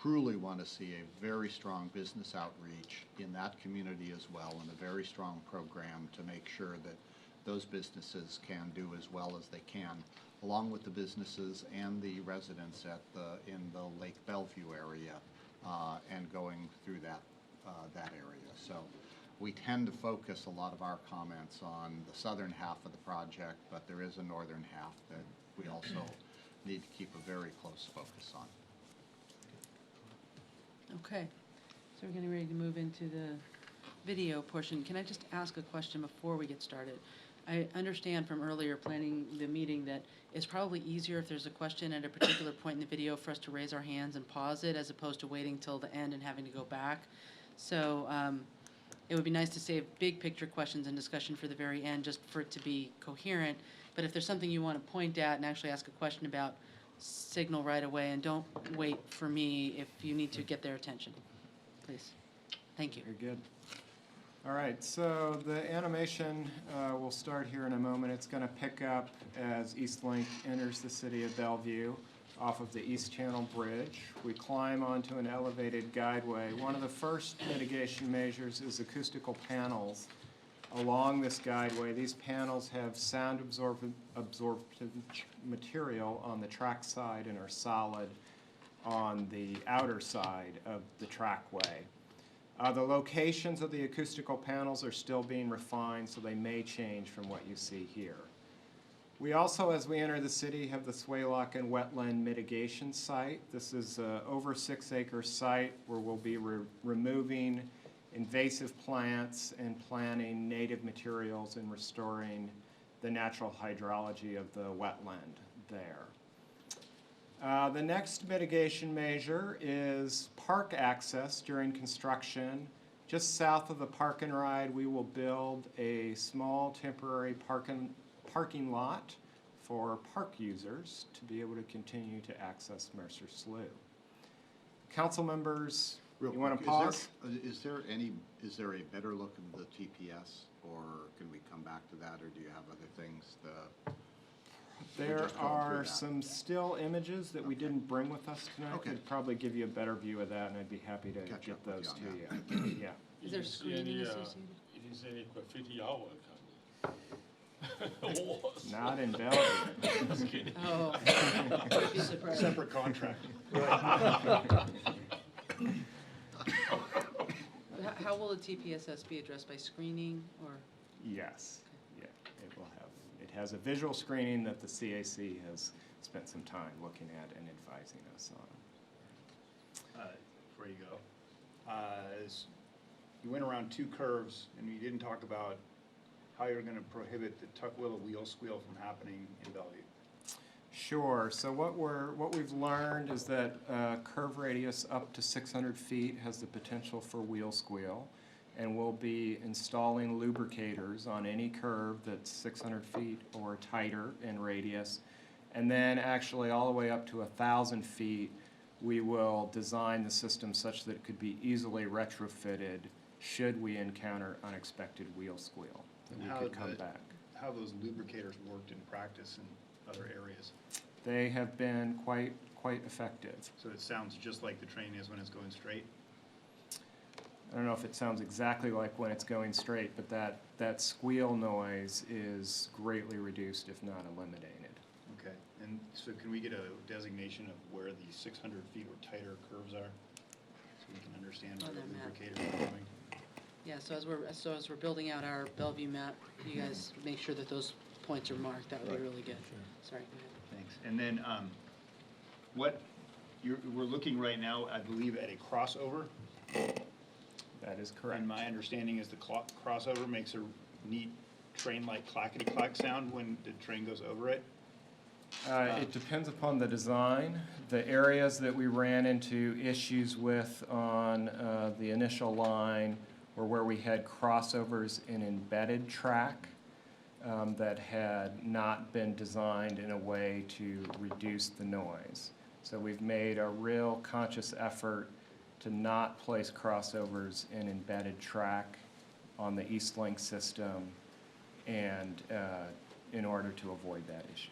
truly want to see a very strong business outreach in that community as well, and a very strong program to make sure that those businesses can do as well as they can, along with the businesses and the residents in the Lake Bellevue area, and going through that area. So we tend to focus a lot of our comments on the southern half of the project, but there is a northern half that we also need to keep a very close focus on. Okay, so we're getting ready to move into the video portion. Can I just ask a question before we get started? I understand from earlier planning the meeting that it's probably easier if there's a question at a particular point in the video for us to raise our hands and pause it, as opposed to waiting till the end and having to go back. So it would be nice to save big picture questions and discussion for the very end, just for it to be coherent. But if there's something you want to point at and actually ask a question about, signal right away, and don't wait for me if you need to get their attention, please. Thank you. Very good. All right, so the animation will start here in a moment. It's going to pick up as Eastlink enters the city of Bellevue off of the East Channel Bridge. We climb onto an elevated guideway. One of the first mitigation measures is acoustical panels along this guideway. These panels have sound absorptive material on the track side and are solid on the outer side of the trackway. The locations of the acoustical panels are still being refined, so they may change from what you see here. We also, as we enter the city, have the Swaylock and Wetland Mitigation Site. This is an over 6-acre site where we'll be removing invasive plants and planting native materials and restoring the natural hydrology of the wetland there. The next mitigation measure is park access during construction. Just south of the park and ride, we will build a small temporary parking lot for park users to be able to continue to access Mercer Slough. Council members, you want to pause? Is there a better look of the TPS, or can we come back to that, or do you have other things There are some still images that we didn't bring with us tonight. Okay. We'd probably give you a better view of that, and I'd be happy to Catch get up with those to you you. Yeah. Is there screening associated? It is any graffiti artwork on it. Walls. Not in Bellevue. Just kidding. Oh, would be surprised. Separate contract. How will the TPSS be addressed, by screening or? Yes, yeah, it will have, it has a visual screening that the CAC has spent some time looking at and advising us on. Before you go, you went around 2 curves and you didn't talk about how you're going to prohibit the tuck-wheel wheel squeal from happening in Bellevue. Sure, so what we've learned is that curve radius up to 600 feet has the potential for wheel squeal, and we'll be installing lubricators on any curve that's 600 feet or tighter in radius. And then actually all the way up to 1,000 feet, we will design the system such that it could be easily retrofitted should we encounter unexpected wheel squeal, that we could come back. How those lubricators worked in practice in other areas. They have been quite effective. So it sounds just like the train is when it's going straight? I don't know if it sounds exactly like when it's going straight, but that squeal noise is greatly reduced, if not eliminated. Okay, and so can we get a designation of where the 600 feet or tighter curves are? So we can understand where On the that map. lubricators are going? Yeah, so as we're building out our Bellevue map, you guys make sure that those points are marked. That would be really good. Sorry, go ahead. Thanks. And then we're looking right now, I believe, at a crossover. That is correct. And my understanding is the crossover makes a neat train-like clackety-clack sound when the train goes over it. It depends upon the design. The areas that we ran into issues with on the initial line were where we had crossovers in embedded track that had not been designed in a way to reduce the noise. So we've made a real conscious effort to not place crossovers in embedded track on the Eastlink system, and in order to avoid that issue.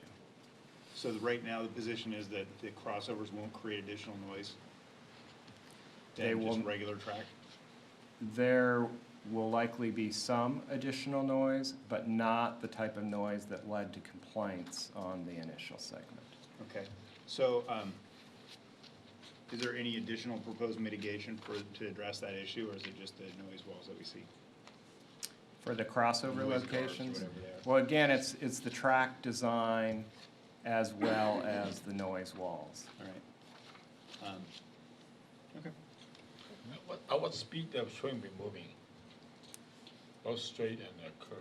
So right now, the position is that the crossovers won't create additional noise They than just will- regular track? There will likely be some additional noise, but not the type of noise that led to complaints on the initial segment. Okay, so, is there any additional proposed mitigation to address that issue, or is it just the noise walls that we see? For the crossover Noise guards or locations? whatever they are. Well, again, it's the track design as well as the noise walls. All right. Okay. At what speed the train be moving? Both straight and a curve.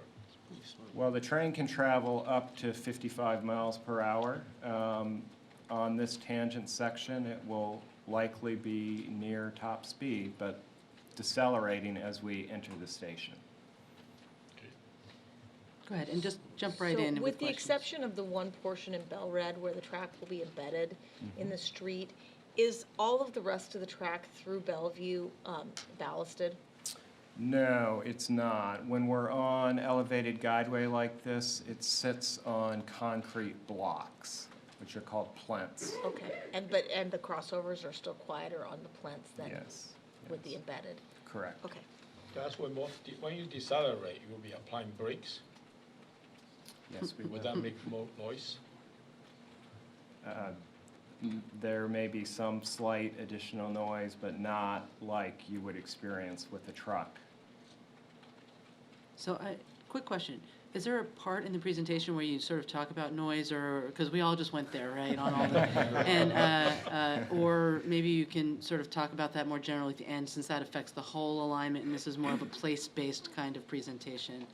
Well, the train can travel up to 55 miles per hour. On this tangent section, it will likely be near top speed, but decelerating as we enter the station. Go ahead, and just jump right So in with with the questions. exception of the one portion in Belred where the track will be embedded in the street, is all of the rest of the track through Bellevue ballasted? No, it's not. When we're on elevated guideway like this, it sits on concrete blocks, which are called plinths. Okay, and the crossovers are still quieter on the plinths than Yes, with the embedded? correct. Okay. That's when you decelerate, you will be applying brakes. Yes, we Would will. that make more noise? There may be some slight additional noise, but not like you would experience with a truck. So quick question, is there a part in the presentation where you sort of talk about noise, or, because we all just went there, right, on all the, and, or maybe you can sort of talk about that more generally at the end, since that affects the whole alignment, and this is more of a place-based kind of presentation.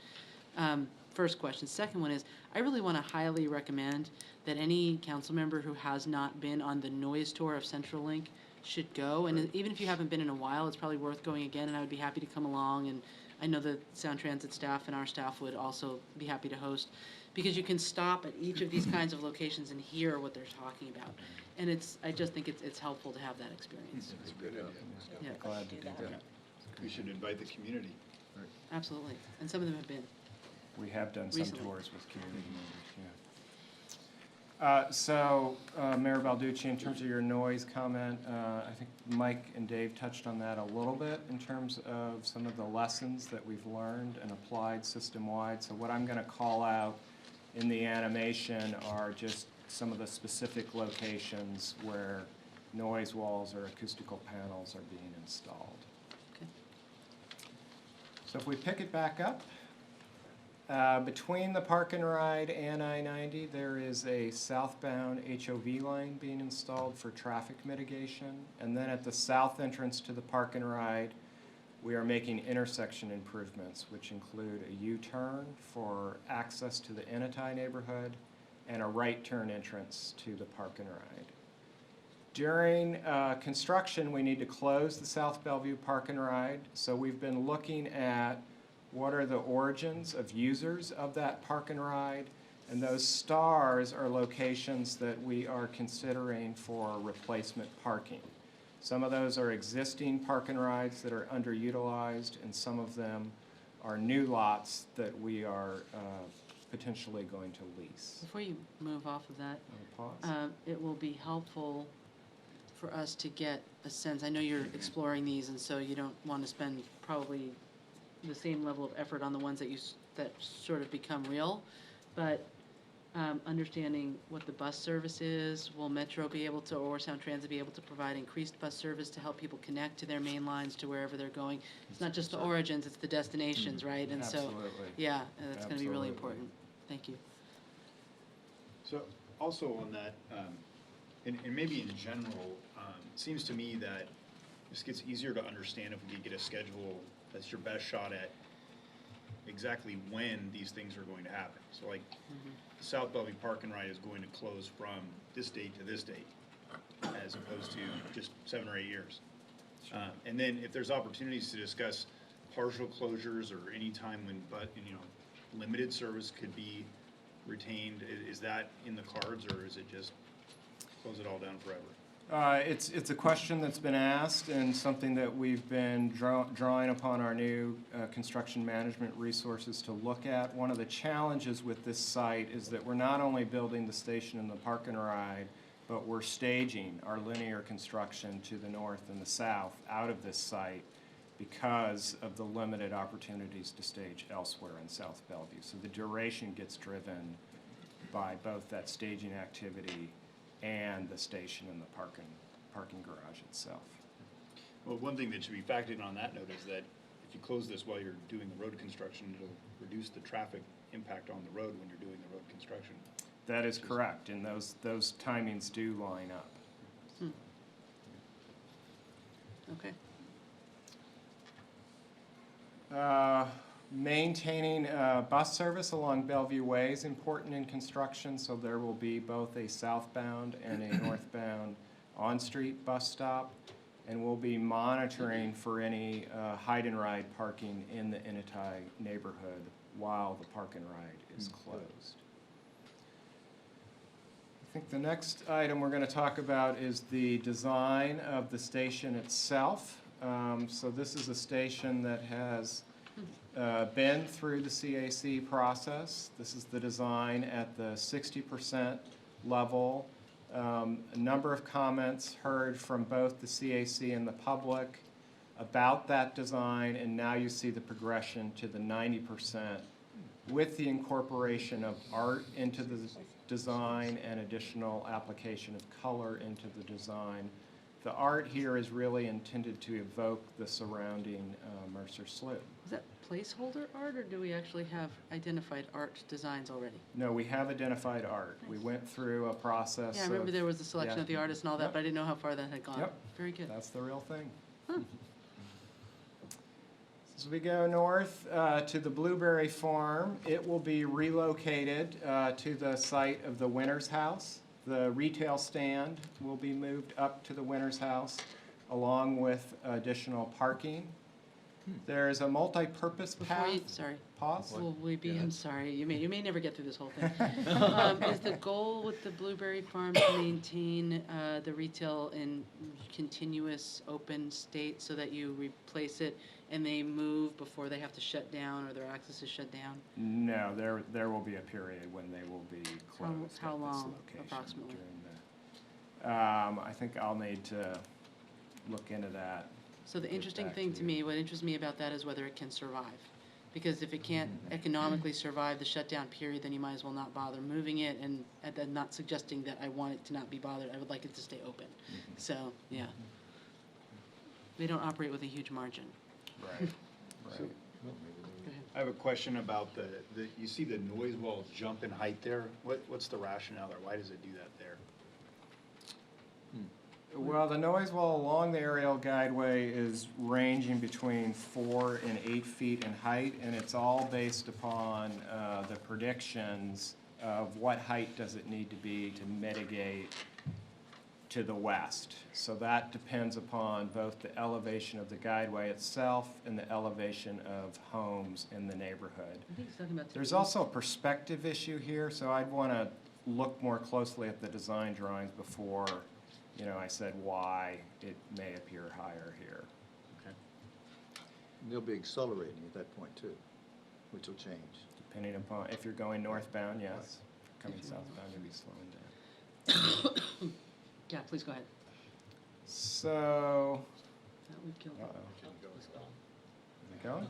First question. Second one is, I really want to highly recommend that any council member who has not been on the noise tour of CentralLink should go, and even if you haven't been in a while, it's probably worth going again, and I would be happy to come along, and I know the Sound Transit staff and our staff would also be happy to host, because you can stop at each of these kinds of locations and hear what they're talking about. And I just think it's helpful to have that experience. That's a good idea. Yeah, Glad to do that. We should invite the community. absolutely. And some of them have been. We have done some Recently. tours with community members, yeah. Mayor Balducci, in terms of your noise comment, I think Mike and Dave touched on that a little bit in terms of some of the lessons that we've learned and applied system-wide. So what I'm going to call out in the animation are just some of the specific locations where noise walls or acoustical panels are being installed. Okay. So if we pick it back up, between the Park and Ride and I-90, there is a southbound HOV line being installed for traffic mitigation. And then at the south entrance to the Park and Ride, we are making intersection improvements, which include a U-turn for access to the Inatai neighborhood and a right turn entrance to the Park and Ride. During construction, we need to close the South Bellevue Park and Ride. So we've been looking at what are the origins of users of that park and ride, and those stars are locations that we are considering for replacement parking. Some of those are existing park and rides that are underutilized, and some of them are new lots that we are potentially going to lease. Before you move off of that, Pause. it will be helpful for us to get a sense, I know you're exploring these, and so you don't want to spend probably the same level of effort on the ones that sort of become real, but understanding what the bus service is, will Metro be able to, or Sound Transit be able to provide increased bus service to help people connect to their main lines to wherever they're going? It's not just the origins, it's the destinations, right? And so, Absolutely. yeah, that's gonna be really Absolutely. important. Thank you. So also on that, and maybe in general, it seems to me that this gets easier to understand if we can get a schedule that's your best shot at exactly when these things are going to happen. So like, the South Bellevue Park and Ride is going to close from this date to this date, as opposed to just 7 or 8 years. And then if there's opportunities to discuss partial closures or any time when, limited service could be retained, is that in the cards, or is it just close it all down forever? It's a question that's been asked and something that we've been drawing upon our new construction management resources to look at. One of the challenges with this site is that we're not only building the station and the park and ride, but we're staging our linear construction to the north and the south out of this site because of the limited opportunities to stage elsewhere in South Bellevue. So the duration gets driven by both that staging activity and the station and the parking garage itself. Well, one thing that should be factored in on that note is that if you close this while you're doing the road construction, it'll reduce the traffic impact on the road when you're doing the road construction. That is correct, and those timings do line up. Okay. Maintaining bus service along Bellevue Way is important in construction, so there will be both a southbound and a northbound on-street bus stop, and we'll be monitoring for any hide-and-ride parking in the Inatai neighborhood while the park and ride is closed. I think the next item we're going to talk about is the design of the station itself. So this is a station that has been through the CAC process. This is the design at the 60% level. A number of comments heard from both the CAC and the public about that design, and now you see the progression to the 90% with the incorporation of art into the design and additional application of color into the design. The art here is really intended to evoke the surrounding Mercer Slough. Is that placeholder art, or do we actually have identified art designs already? No, we have identified art. We went through a process. Yeah, I remember of- there was a selection yeah. of the artists and all that, Yep. but I didn't know how far that had gone. Yep. Very good. That's the real thing. As we go north to the Blueberry Farm, it will be relocated to the site of the Winter's House. The retail stand will be moved up to the Winter's House along with additional parking. There is a multi-purpose Before path. you, sorry. Pause? Will we be, I'm sorry, you may never get through this whole thing. Is the goal with the Blueberry Farm to maintain the retail in continuous open state so that you replace it and they move before they have to shut down or their access is shut down? No, there will be a period when they will be closed How at this long, location approximately? during I think I'll need to look into that. So the Get interesting back thing to to you. me, what interests me about that is whether it can survive. Because if it can't economically survive the shutdown period, then you might as well not bother moving it, and I'm not suggesting that I want it to not be bothered, I would like it to stay open. So, yeah. They don't operate with a huge margin. Right, right. Go ahead. I have a question about you see the noise wall jump in height there? What's the rationale there? Why does it do that there? Well, the noise wall along the aerial guideway is ranging between 4 and 8 feet in height, and it's all based upon the predictions of what height does it need to be to mitigate to the west. So that depends upon both the elevation of the guideway itself and the elevation of homes in the neighborhood. I think he's talking about. There's also a perspective issue here, so I'd want to look more closely at the design drawings before, I said why it may appear higher here. They'll be accelerating at that point too, which will change. Depending upon, if you're going northbound, yes. Coming southbound, you'll be slowing down. Yeah, please go ahead. So, That we've killed it. is it going?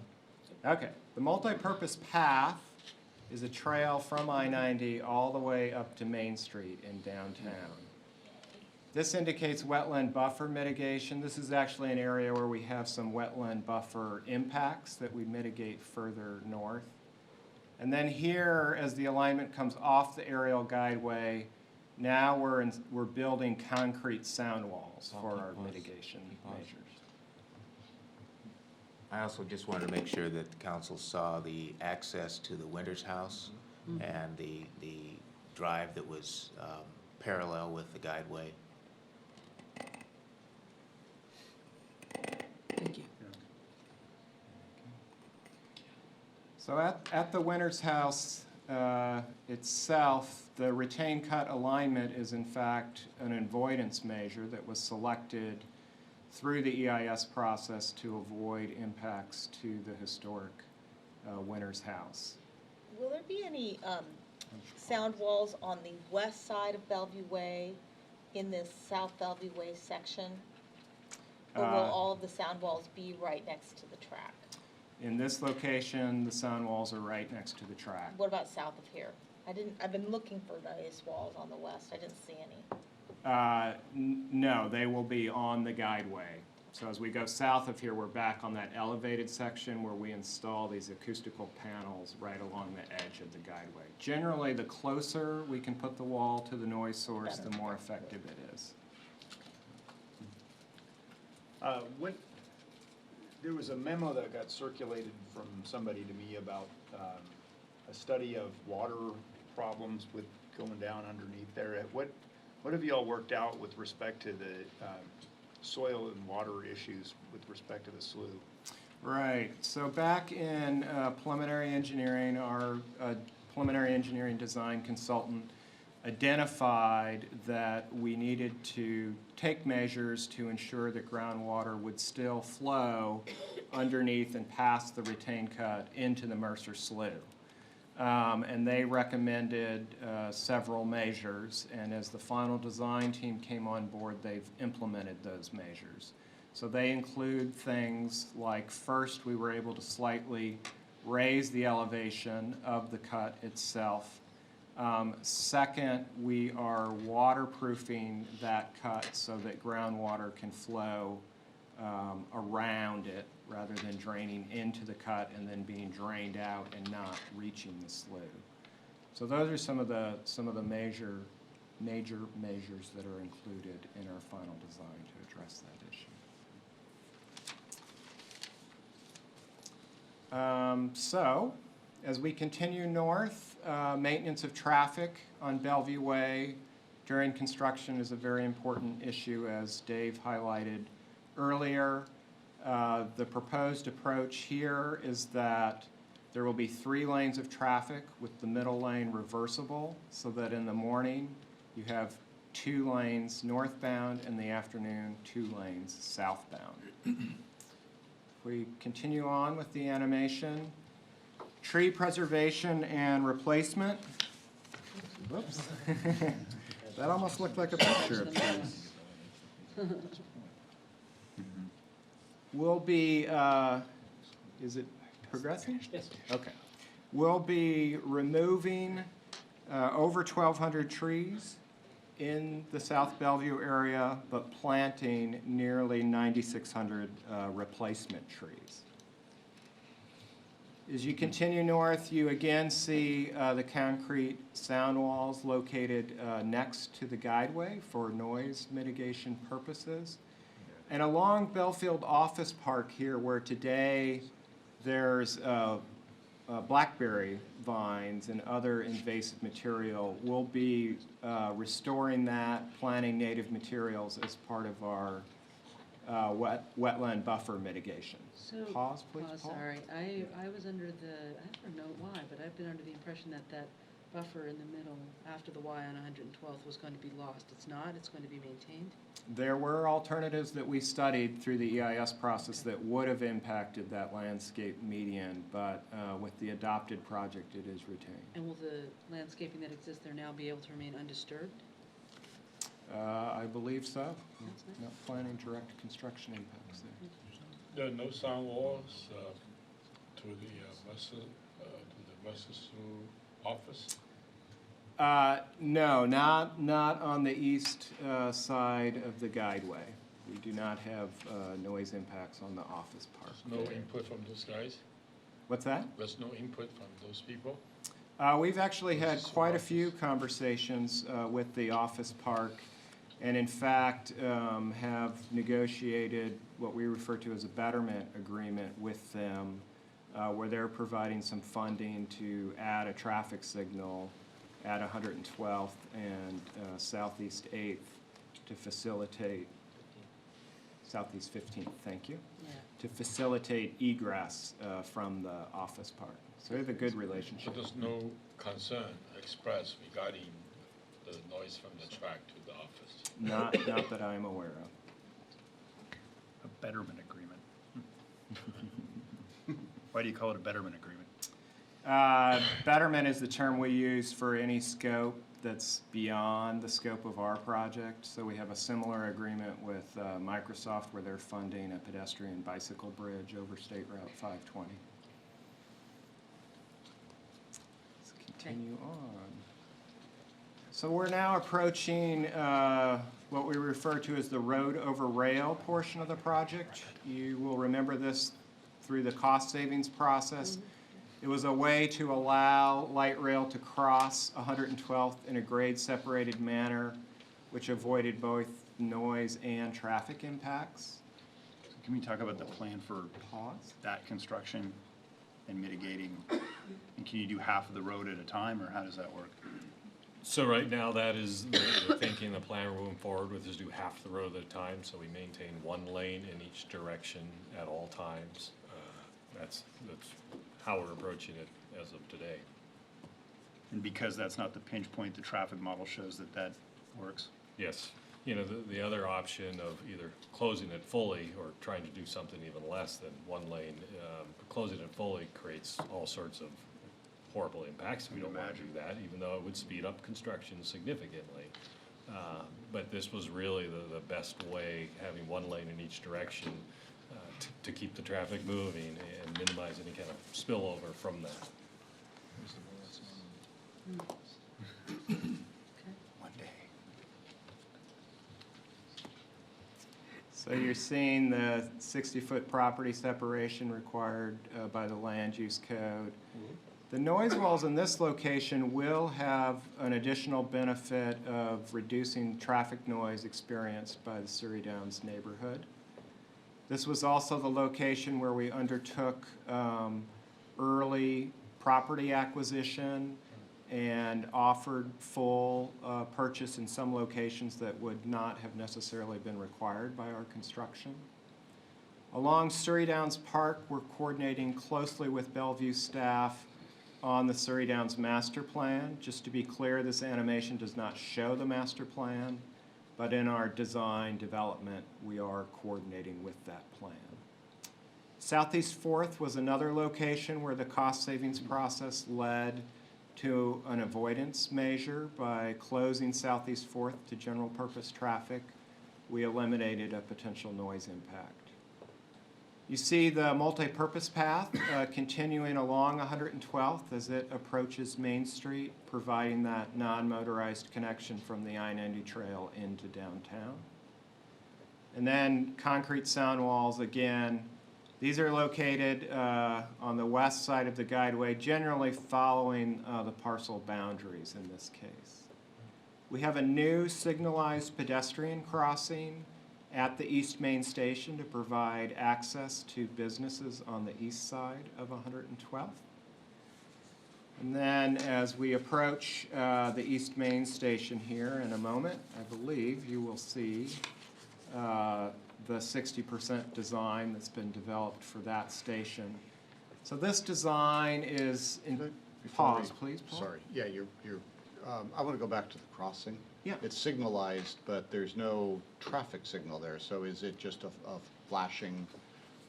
Okay, the multi-purpose path is a trail from I-90 all the way up to Main Street in downtown. This indicates wetland buffer mitigation. This is actually an area where we have some wetland buffer impacts that we mitigate further north. And then here, as the alignment comes off the aerial guideway, now we're building concrete sound walls for our mitigation measures. I also just wanted to make sure that the council saw the access to the Winter's House and the drive that was parallel with the guideway. Thank you. So at the Winter's House, itself, the retain cut alignment is in fact an avoidance measure that was selected through the EIS process to avoid impacts to the historic Winters House. Will there be any sound walls on the west side of Bellevue Way in this South Bellevue Way section? Or will all of the sound walls be right next to the track? In this location, the sound walls are right next to the track. What about south of here? I've been looking for those walls on the west. I didn't see any. No, they will be on the guideway. So as we go south of here, we're back on that elevated section where we install these acoustical panels right along the edge of the guideway. Generally, the closer we can put the wall to the noise source, the more effective it is. There was a memo that got circulated from somebody to me about a study of water problems with going down underneath there. What have you all worked out with respect to the soil and water issues with respect to the slough? Right. So back in preliminary engineering, our preliminary engineering design consultant identified that we needed to take measures to ensure that groundwater would still flow underneath and past the retain cut into the Mercer Slough. And they recommended several measures, and as the final design team came on board, they've implemented those measures. So they include things like, first, we were able to slightly raise the elevation of the cut itself. Second, we are waterproofing that cut so that groundwater can flow around it rather than draining into the cut and then being drained out and not reaching the slough. So those are some of the major measures that are included in our final design to address that issue. So, as we continue north, maintenance of traffic on Bellevue Way during construction is a very important issue, as Dave highlighted earlier. The proposed approach here is that there will be 3 lanes of traffic with the middle lane reversible, so that in the morning you have 2 lanes northbound, in the afternoon 2 lanes southbound. If we continue on with the animation, tree preservation and replacement. Whoops. That almost looked like a picture of trees. We'll be, is it progressing? Yes. Okay. We'll be removing over 1,200 trees in the South Bellevue area, but planting nearly 9,600 replacement trees. As you continue north, you again see the concrete sound walls located next to the guideway for noise mitigation purposes. And along Belfield Office Park here, where today there's blackberry vines and other invasive material, we'll be restoring that, planting native materials as part of our wetland buffer mitigation. So, Pause, please, Paul. Sorry, I was under the, I don't know why, but I've been under the impression that that buffer in the middle after the Y on 112th was going to be lost. It's not, it's going to be maintained? There were alternatives that we studied through the EIS process that would have impacted that landscape median, but with the adopted project, it is retained. And will the landscaping that exists there now be able to remain undisturbed? I believe so. That's nice. Not planning direct construction impacts there. There are no sound walls to the Mercer office? No, not on the east side of the guideway. We do not have noise impacts on the office park. No input from those guys? What's that? There's no input from those people? We've actually had quite a few conversations with the office park, and in fact have negotiated what we refer to as a betterment agreement with them, where they're providing some funding to add a traffic signal at 112th and Southeast 8th to facilitate Southeast 15th, thank you, Yeah. to facilitate egress from the office park. So we have a good relationship. But there's no concern expressed regarding the noise from the track to the office? Not that I am aware of. A betterment agreement. Why do you call it a betterment agreement? Betterment is the term we use for any scope that's beyond the scope of our project. So we have a similar agreement with Microsoft where they're funding a pedestrian bicycle bridge over State Route 520. Let's continue on. So we're now approaching what we refer to as the road over rail portion of the project. You will remember this through the cost savings process. It was a way to allow light rail to cross 112th in a grade-separated manner, which avoided both noise and traffic impacts. Can we talk about the plan for Pause. that construction and mitigating? And can you do half of the road at a time, or how does that work? So right now, that is the thinking, the plan we're moving forward with is do half the road at a time, so we maintain one lane in each direction at all times. That's how we're approaching it as of today. And because that's not the pinch point, the traffic model shows that that works. Yes, you know, the other option of either closing it fully or trying to do something even less than one lane, closing it fully creates all sorts of horrible impacts. We don't want to do that, even though it would speed up construction significantly. But this was really the best way, having one lane in each direction, to keep the traffic moving and minimize any kind of spillover from that. One day. So you're seeing the 60-foot property separation required by the land use code. The noise walls in this location will have an additional benefit of reducing traffic noise experienced by the Surrey Downs neighborhood. This was also the location where we undertook early property acquisition and offered full purchase in some locations that would not have necessarily been required by our construction. Along Surrey Downs Park, we're coordinating closely with Bellevue staff on the Surrey Downs master plan. Just to be clear, this animation does not show the master plan, but in our design development, we are coordinating with that plan. Southeast 4th was another location where the cost savings process led to an avoidance measure. By closing Southeast 4th to general purpose traffic, we eliminated a potential noise impact. You see the multi-purpose path continuing along 112th as it approaches Main Street, providing that non-motorized connection from the I-90 trail into downtown. And then concrete sound walls, again, these are located on the west side of the guideway, generally following the parcel boundaries in this case. We have a new signalized pedestrian crossing at the East Main Station to provide access to businesses on the east side of 112th. And then as we approach the East Main Station here in a moment, I believe you will see the 60% design that's been developed for that station. So this design is in, pause, please, Paul. Sorry, yeah, I want to go back to the crossing. Yeah. It's signalized, but there's no traffic signal there, so is it just a flashing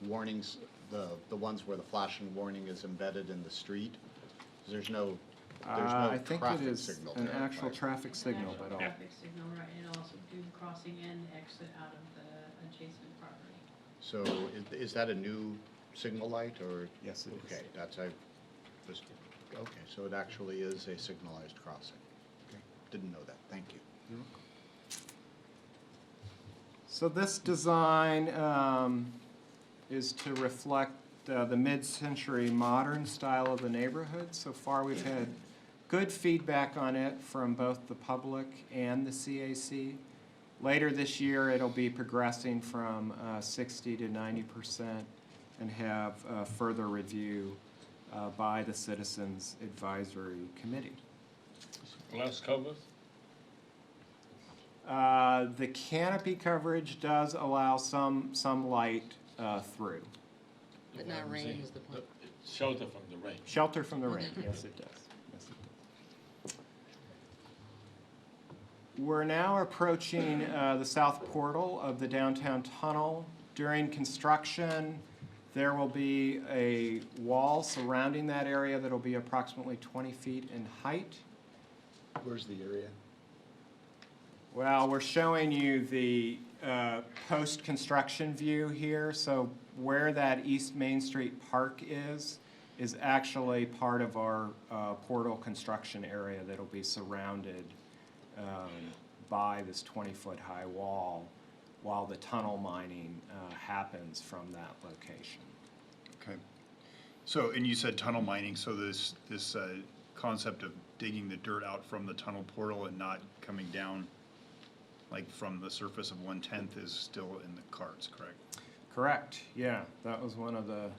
warnings, the ones where the flashing warning is embedded in the street? There's no I think it traffic is signal an there, actual right? traffic signal, but Traffic signal, right, and also do crossing and exit out of the adjacent property. So is that a new signal light, or? yes, it is. Okay, okay, so it actually is a signalized crossing. Okay, didn't know that, thank you. So this design is to reflect the mid-century modern style of the neighborhood. So far, we've had good feedback on it from both the public and the CAC. Later this year, it'll be progressing from 60 to 90% and have further review by the Citizens Advisory Committee. Glass covers? The canopy coverage does allow some light through. But not rain is the point. Shelter from the rain. Shelter from the rain, yes it does. Yes, it does. We're now approaching the south portal of the downtown tunnel. During construction, there will be a wall surrounding that area that'll be approximately 20 feet in height. Where's the area? Well, we're showing you the post-construction view here. So where that East Main Street Park is actually part of our portal construction area that'll be surrounded by this 20-foot high wall while the tunnel mining happens from that location. Okay. So, and you said tunnel mining, so this concept of digging the dirt out from the tunnel portal and not coming down like from the surface of 1/10 is still in the cards, correct? Correct, yeah. That was one of the,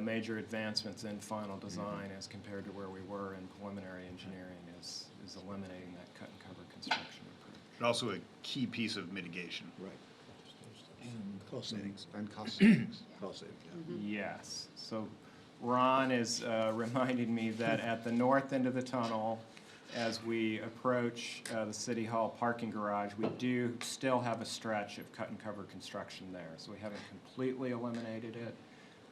major advancements in final design as compared to where we were in preliminary engineering is eliminating that cut and cover construction approach. But also a key piece of mitigation. Right. And cost savings. And cost savings. Cost savings, yeah. Yes. So Ron is reminding me that at the north end of the tunnel, as we approach the City Hall parking garage, we do still have a stretch of cut and cover construction there. So we haven't completely eliminated it,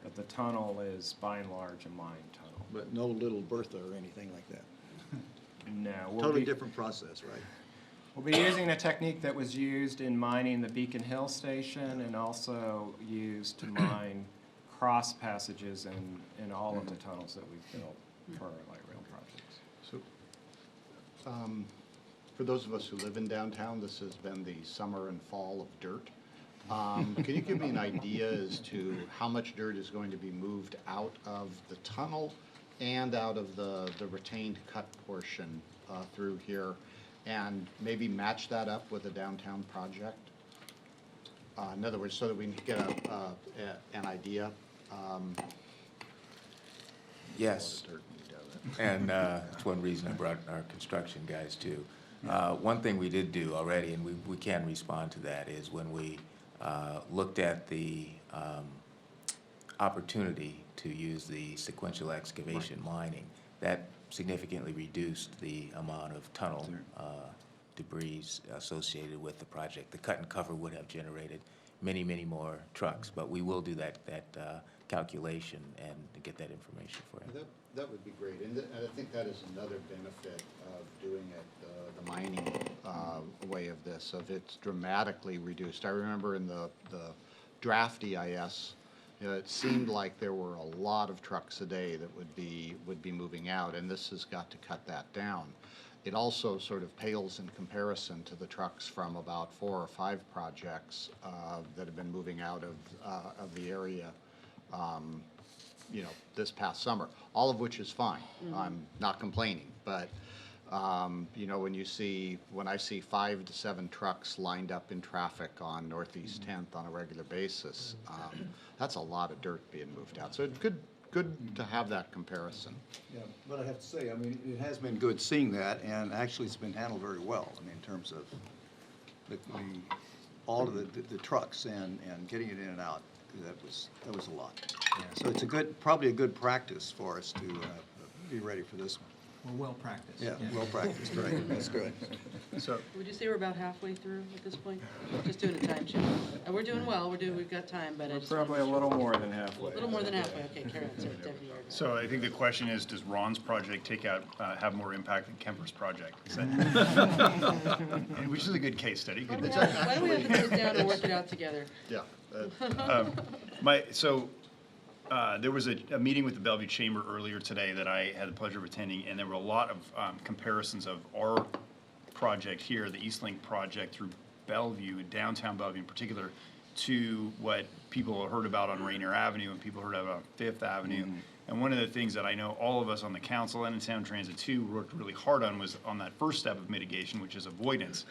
but the tunnel is by and large a mine tunnel. But no Little Bertha or anything like that. No. Totally different process, right? We'll be using a technique that was used in mining the Beacon Hill station and also used to mine cross passages in all of the tunnels that we've built for our light rail projects. So, for those of us who live in downtown, this has been the summer and fall of dirt. Can you give me an idea as to how much dirt is going to be moved out of the tunnel and out of the retained cut portion through here, and maybe match that up with a downtown project? In other words, so that we can get an idea. Yes. And that's one reason I brought our construction guys too. One thing we did do already, and we can respond to that, is when we looked at the opportunity to use the sequential excavation mining, that significantly reduced the amount of tunnel debris associated with the project. The cut and cover would have generated many, many more trucks, but we will do that calculation and get that information for you. That would be great, and I think that is another benefit of doing it the mining way of this, of it's dramatically reduced. I remember in the draft EIS, it seemed like there were a lot of trucks a day that would be moving out, and this has got to cut that down. It also sort of pales in comparison to the trucks from about 4 or 5 projects that have been moving out of the area, this past summer, all of which is fine. I'm not complaining, but when I see 5 to 7 trucks lined up in traffic on Northeast 10th on a regular basis, that's a lot of dirt being moved out. So it's good to have that comparison. Yeah, but I have to say, I mean, it has been good seeing that, and actually it's been handled very well. I mean, in terms of all of the trucks and getting it in and out. That was a lot. Yeah, so it's probably a good practice for us to be ready for this one. We're well practiced. Yeah, well practiced, right, that's good. So, Would you say we're about halfway through at this point? Just doing a time check. We're doing well, we've got time, but I We're just wanna probably a make little sure. more than halfway. A little more than halfway, okay, Karen, sorry, Deputy Mayor. so I think the question is, does Ron's project have more impact than Kemper's project? Is that, which is a good case study. Why Good- don't we have to sit down and work it out together? Yeah. There was a meeting with the Bellevue Chamber earlier today that I had the pleasure of attending, and there were a lot of comparisons of our project here, the Eastlink project through Bellevue, downtown Bellevue in particular, to what people heard about on Rainier Avenue and people heard about on Fifth Avenue. And one of the things that I know all of us on the council and in Sound Transit too worked really hard on was on that first step of mitigation, which is avoidance.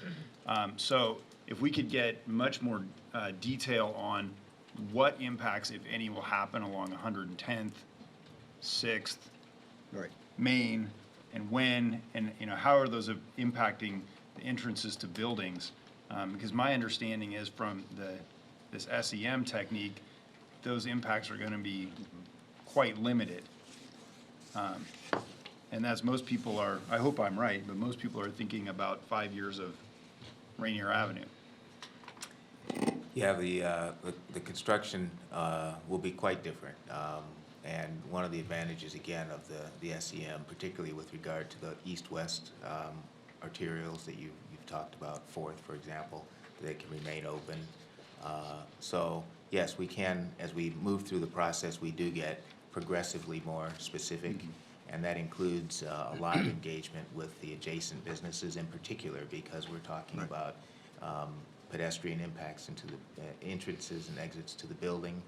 So if we could get much more detail on what impacts, if any, will happen along 110th, 6th, Right. Main, and when, and how are those impacting the entrances to buildings. Because my understanding is from this SEM technique, those impacts are going to be quite limited. And as most people are, I hope I'm right, but most people are thinking about 5 years of Rainier Avenue. Yeah, the construction will be quite different. And one of the advantages, again, of the SEM, particularly with regard to the east-west arterials that you've talked about, Fourth, for example, they can remain open. So, yes, we can, as we move through the process, we do get progressively more specific, and that includes a lot of engagement with the adjacent businesses in particular, because we're talking about pedestrian impacts into the entrances and exits to the building.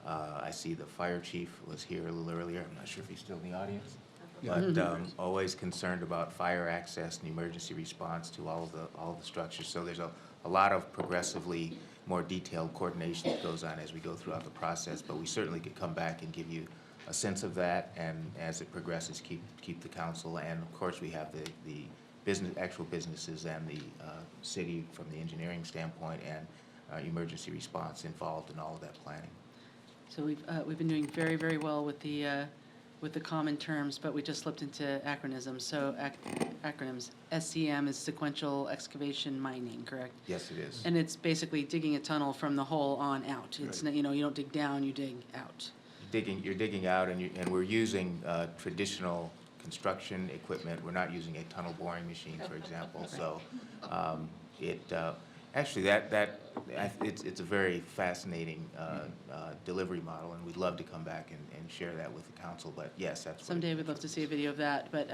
I see the fire chief was here a little earlier. I'm not sure if he's still in the audience. But always concerned about fire access and emergency response to all of the structures. So there's a lot of progressively more detailed coordination that goes on as we go throughout the process. But we certainly could come back and give you a sense of that, and as it progresses, keep the council, and of course we have the actual businesses and the city from the engineering standpoint and emergency response involved in all of that planning. So we've been doing very, very well with the common terms, but we just slipped into acronyms. So acronyms. SCM is sequential excavation mining, correct? Yes, it is. And it's basically digging a tunnel from the hole on out. It's you don't dig down, you dig out. You're digging out, and we're using traditional construction equipment. We're not using a tunnel boring machine, for example. So actually it's a very fascinating delivery model, and we'd love to come back and share that with the council. But yes, that's Someday we'd love to see a video of that. But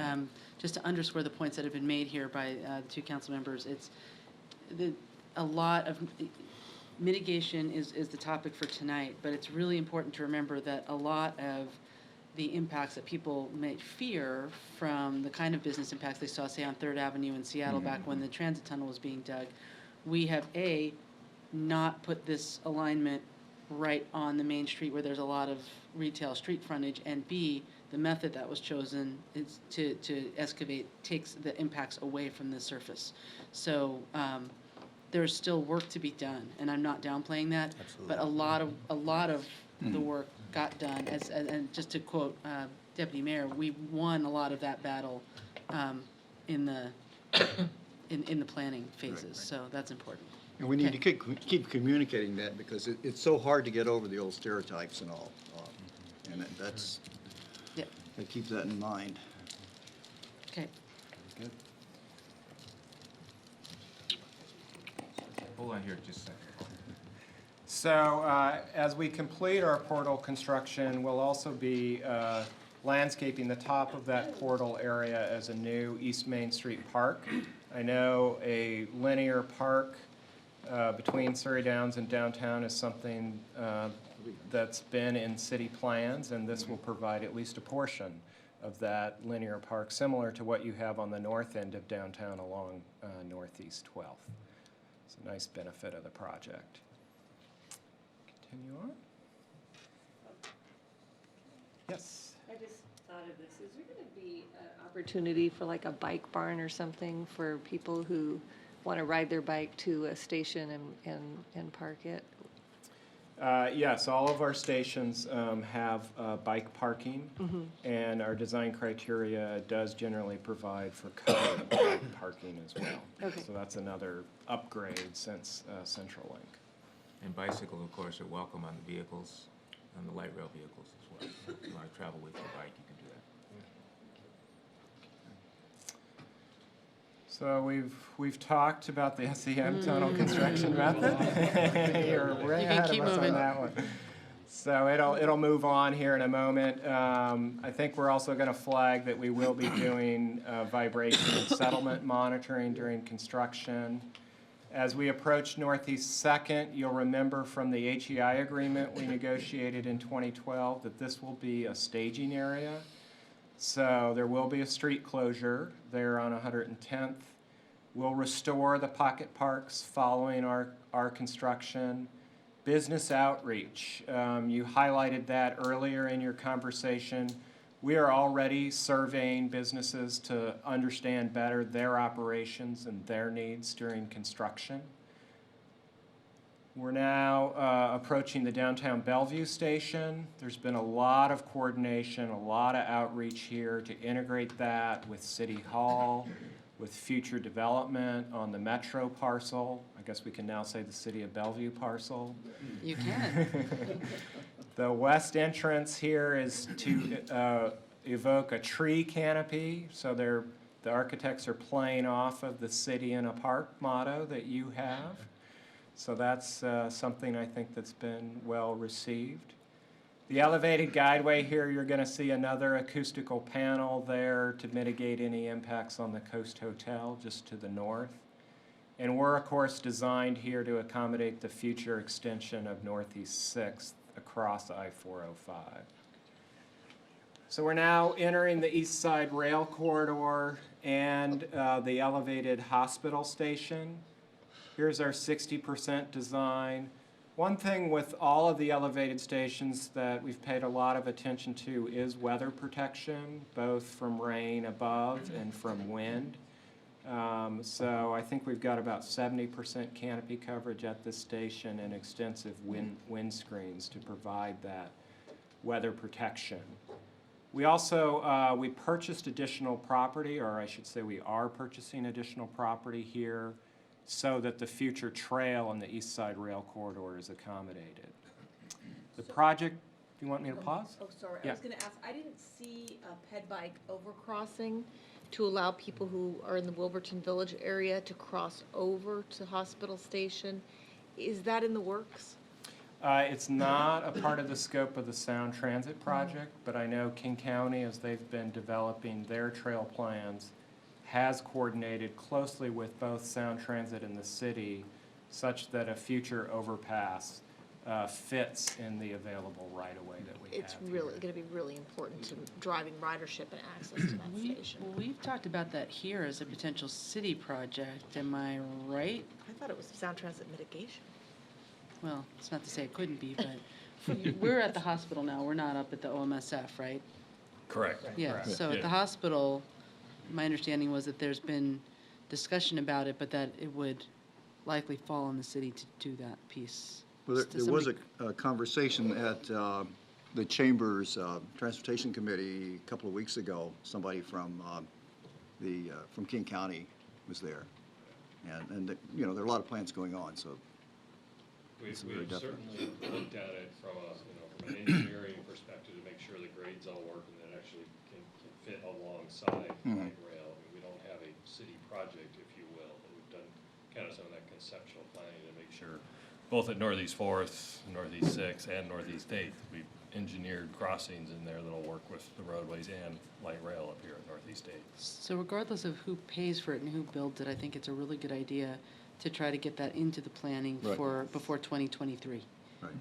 just to underscore the points that have been made here by the two council members, it's a lot of mitigation is the topic for tonight, but it's really important to remember that a lot of the impacts that people may fear from the kind of business impacts they saw, say, on 3rd Avenue in Seattle back when the transit tunnel was being dug, we have, A, not put this alignment right on the main street where there's a lot of retail street frontage, and B, the method that was chosen is to excavate takes the impacts away from the surface. So there's still work to be done, and I'm not downplaying that. Absolutely. But a lot of the work got done. And just to quote Deputy Mayor, we won a lot of that battle in the planning phases. So that's important. And we need to keep communicating that, because it's so hard to get over the old stereotypes and all. And that's, Yep. I keep that in mind. Okay. Good. Hold on here just a second. So as we complete our portal construction, we'll also be landscaping the top of that portal area as a new East Main Street park. I know a linear park between Surrey Downs and downtown is something that's been in city plans, and this will provide at least a portion of that linear park, similar to what you have on the north end of downtown along Northeast 12th. It's a nice benefit of the project. Continue on. Yes. I just thought of this. Is there going to be an opportunity for like a bike barn or something for people who want to ride their bike to a station and park it? Yes, all of our stations have bike parking, and our design criteria does generally provide for covered bike parking as well. Okay. So that's another upgrade since CentralLink. And bicycles, of course, are welcome on the vehicles, on the light rail vehicles as well. If you want to travel with your bike, you can do that. So we've talked about the SEM tunnel construction method. You're way ahead of us on that one. So it'll move on here in a moment. I think we're also going to flag that we will be doing vibration and settlement monitoring during construction. As we approach Northeast 2nd, you'll remember from the HEI agreement we negotiated in 2012 that this will be a staging area. So there will be a street closure there on 110th. We'll restore the pocket parks following our construction. Business outreach, you highlighted that earlier in your conversation. We are already surveying businesses to understand better their operations and their needs during construction. We're now approaching the downtown Bellevue station. There's been a lot of coordination, a lot of outreach here to integrate that with City Hall, with future development on the Metro parcel. I guess we can now say the City of Bellevue parcel. You can. The west entrance here is to evoke a tree canopy, so the architects are playing off of the city in a park motto that you have. So that's something I think that's been well received. The elevated guideway here, you're going to see another acoustical panel there to mitigate any impacts on the Coast Hotel just to the north. And we're, of course, designed here to accommodate the future extension of Northeast 6th across I-405. So we're now entering the East Side Rail Corridor and the elevated hospital station. Here's our 60% design. One thing with all of the elevated stations that we've paid a lot of attention to is weather protection, both from rain above and from wind. So I think we've got about 70% canopy coverage at this station and extensive wind screens to provide that weather protection. We also, we purchased additional property, or I should say we are purchasing additional property here so that the future trail on the East Side Rail Corridor is accommodated. The project, do you want me to pause? Oh, sorry, I Yeah. was gonna ask, I didn't see a ped bike overcrossing to allow people who are in the Wilburton Village area to cross over to Hospital Station. Is that in the works? It's not a part of the scope of the Sound Transit project, but I know King County, as they've been developing their trail plans, has coordinated closely with both Sound Transit and the city such that a future overpass fits in the available right-of-way that we have. It's really gonna be really important to driving ridership and access to that station. We've talked about that here as a potential city project, am I right? I thought it was Sound Transit mitigation. Well, it's not to say it couldn't be, but we're at the hospital now, we're not up at the OMSF, right? Correct. Yeah, so at Yeah. the hospital, my understanding was that there's been discussion about it, but that it would likely fall on the city to do that piece. Well, Does there was somebody- a conversation at the Chamber's Transportation Committee a couple of weeks ago. Somebody from from King County was there. And you know, there are a lot of plans going on, so We've It's very definite. certainly looked at it from from an engineering perspective to make sure the grades all work and that actually can fit alongside light rail. I mean, we don't have a city project, if you will, but we've done kind of some of that conceptual planning to make sure, both at Northeast 4th, Northeast 6th, and Northeast 8th, we've engineered crossings in there that'll work with the roadways and light rail up here at Northeast 8th. So regardless of who pays for it and who builds it, I think it's a really good idea to try to get that into the planning Right. before 2023. right.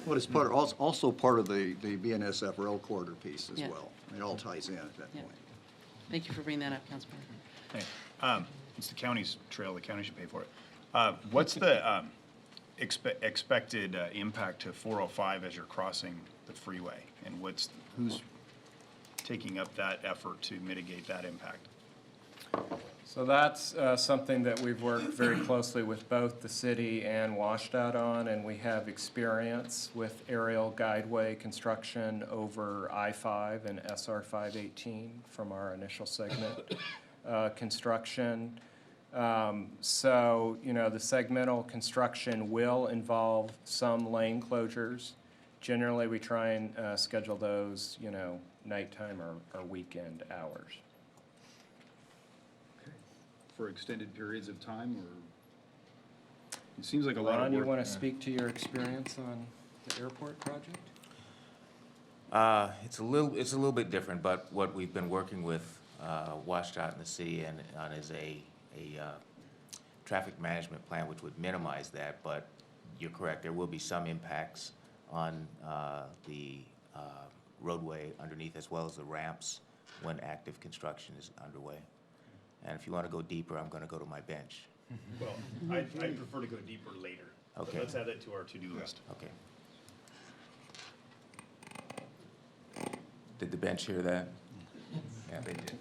Well, it's part, also part of the BNSF rail corridor piece as Yeah. well. It all ties in at that Yeah. point. Thank you for bringing that up, Councilman. Hey, it's the county's trail, the county should pay for it. What's the expected impact to 405 as you're crossing the freeway? And who's taking up that effort to mitigate that impact? So that's something that we've worked very closely with both the city and WashDOT on, and we have experience with aerial guideway construction over I-5 and SR 518 from our initial segment construction. So, you know, the segmental construction will involve some lane closures. Generally, we try and schedule those, you know, nighttime or weekend hours. For extended periods of time, or? It seems like a lot of work. Ron, you want to speak to your experience on the airport project? It's a little bit different, but what we've been working with WashDOT and the city on is a traffic management plan which would minimize that, but you're correct, there will be some impacts on the roadway underneath as well as the ramps when active construction is underway. And if you want to go deeper, I'm going to go to my bench. Well, I prefer to go deeper later. So Okay. let's add that to our to-do list. Okay. Did the bench hear that? Yeah, they did.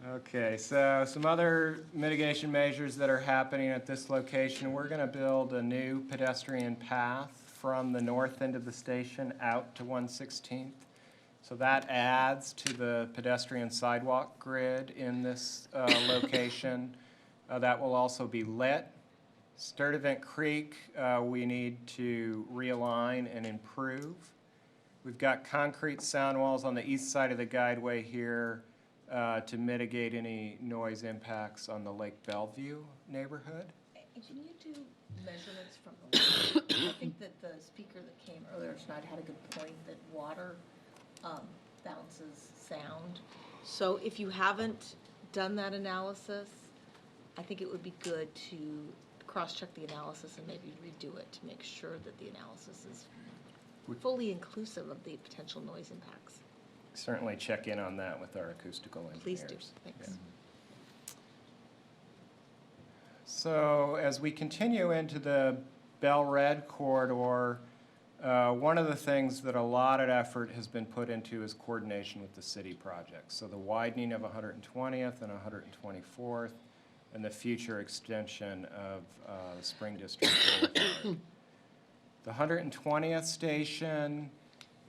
Okay, so some other mitigation measures that are happening at this location. We're going to build a new pedestrian path from the north end of the station out to 116th. So that adds to the pedestrian sidewalk grid in this location. That will also be lit. Sturtevant Creek, we need to realign and improve. We've got concrete sound walls on the east side of the guideway here to mitigate any noise impacts on the Lake Bellevue neighborhood. And can you do measurements from the water? I think that the speaker that came earlier tonight had a good point that water bounces sound. So if you haven't done that analysis, I think it would be good to cross-check the analysis and maybe redo it to make sure that the analysis is fully inclusive of the potential noise impacts. Certainly check in on that with our acoustical engineers. Please do, thanks. Yeah. So as we continue into the Bell Red corridor, one of the things that a lot of effort has been put into is coordination with the city projects. So the widening of 120th and 124th and the future extension of the Spring District Boulevard. The 120th station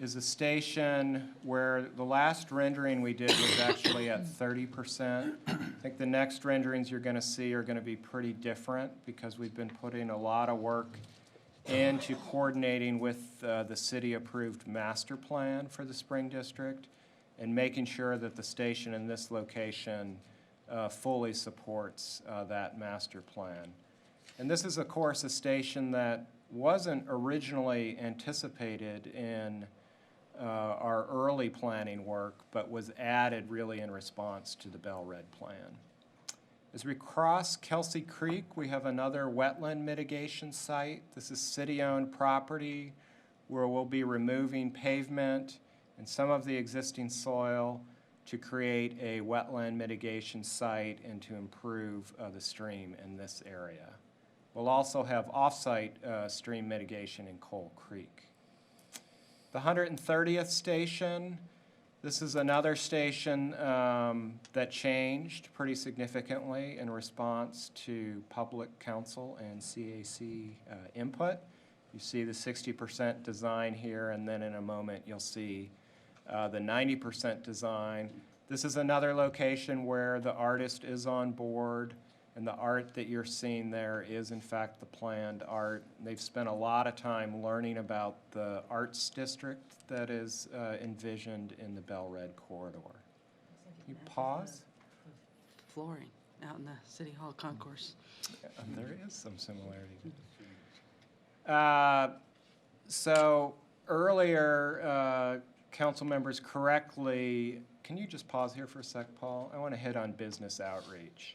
is a station where the last rendering we did was actually at 30%. I think the next renderings you're going to see are going to be pretty different because we've been putting a lot of work into coordinating with the city-approved master plan for the Spring District and making sure that the station in this location fully supports that master plan. And this is, of course, a station that wasn't originally anticipated in our early planning work, but was added really in response to the Bell Red plan. As we cross Kelsey Creek, we have another wetland mitigation site. This is city-owned property where we'll be removing pavement and some of the existing soil to create a wetland mitigation site and to improve the stream in this area. We'll also have off-site stream mitigation in Coal Creek. The 130th station, this is another station that changed pretty significantly in response to public council and CAC input. You see the 60% design here, and then in a moment you'll see the 90% design. This is another location where the artist is on board, and the art that you're seeing there is in fact the planned art. They've spent a lot of time learning about the arts district that is envisioned in the Bell Red corridor. Can you pause? Flooring out in the City Hall concourse. There is some similarity. So earlier, council members correctly, can you just pause here for a sec, Paul? I want to hit on business outreach.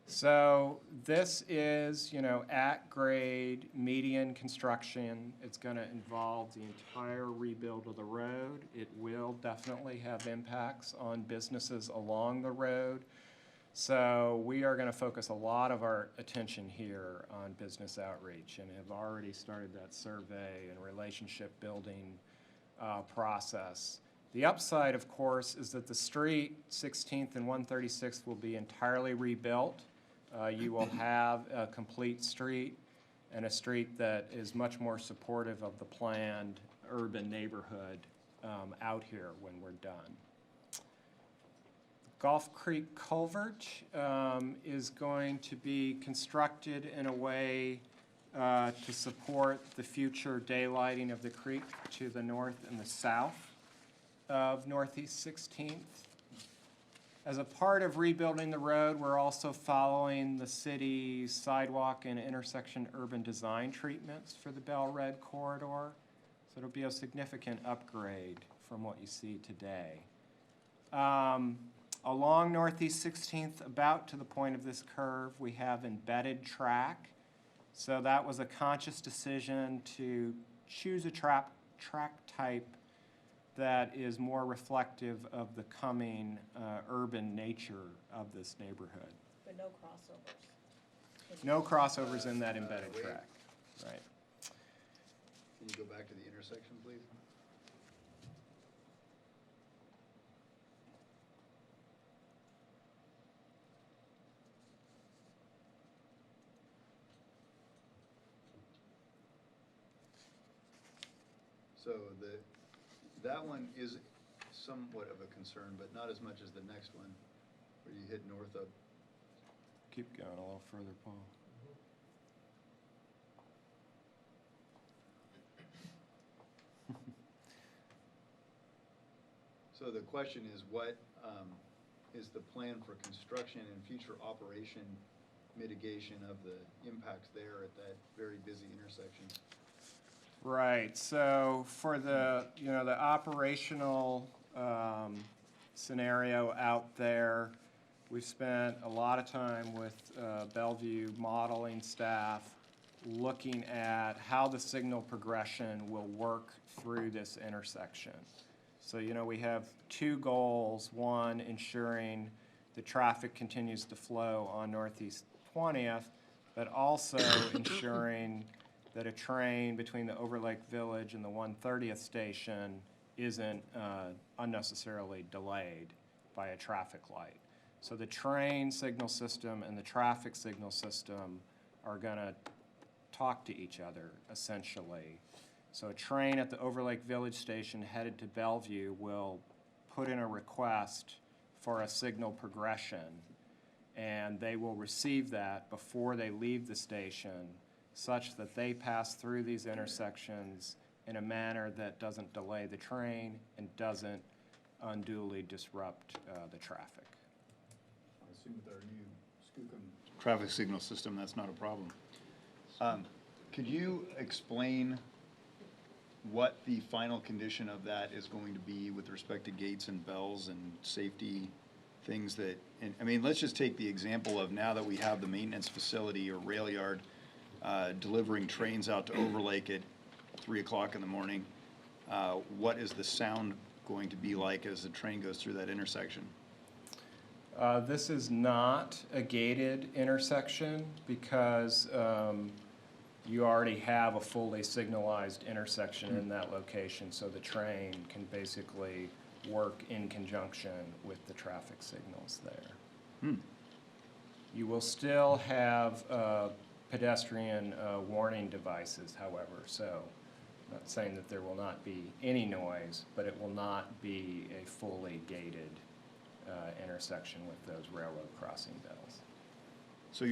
So this is, at-grade median construction. It's going to involve the entire rebuild of the road. It will definitely have impacts on businesses along the road. So we are going to focus a lot of our attention here on business outreach and have already started that survey and relationship building process. The upside, of course, is that the street, 16th and 136th, will be entirely rebuilt. You will have a complete street and a street that is much more supportive of the planned urban neighborhood out here when we're done. Gulf Creek Culvert is going to be constructed in a way to support the future daylighting of the creek to the north and the south of Northeast 16th. As a part of rebuilding the road, we're also following the city's sidewalk and intersection urban design treatments for the Bell Red corridor. So it'll be a significant upgrade from what you see today. Along Northeast 16th, about to the point of this curve, we have embedded track. So that was a conscious decision to choose a track type that is more reflective of the coming urban nature of this neighborhood. But no crossovers. No crossovers in that embedded track, right. Can you go back to the intersection, please? So that one is somewhat of a concern, but not as much as the next one, where you hit north of. Keep going a little further, Paul. So the question is, what is the plan for construction and future operation mitigation of the impacts there at that very busy intersection? Right, so for the, the operational scenario out there, we've spent a lot of time with Bellevue modeling staff looking at how the signal progression will work through this intersection. So, we have two goals. One, ensuring the traffic continues to flow on Northeast 20th, but also ensuring that a train between the Overlake Village and the 130th station isn't unnecessarily delayed by a traffic light. So the train signal system and the traffic signal system are going to talk to each other, essentially. So a train at the Overlake Village station headed to Bellevue will put in a request for a signal progression, and they will receive that before they leave the station, such that they pass through these intersections in a manner that doesn't delay the train and doesn't unduly disrupt the traffic. I assume with our new Skookum traffic signal system, that's not a problem. Could you explain what the final condition of that is going to be with respect to gates and bells and safety things that, and, I mean, let's just take the example of now that we have the maintenance facility or rail yard delivering trains out to Overlake at 3 o'clock in the morning. What is the sound going to be like as the train goes through that intersection? This is not a gated intersection because you already have a fully signalized intersection in that location, so the train can basically work in conjunction with the traffic signals there. You will still have pedestrian warning devices, however, so I'm not saying that there will not be any noise, but it will not be a fully gated intersection with those railroad crossing bells. So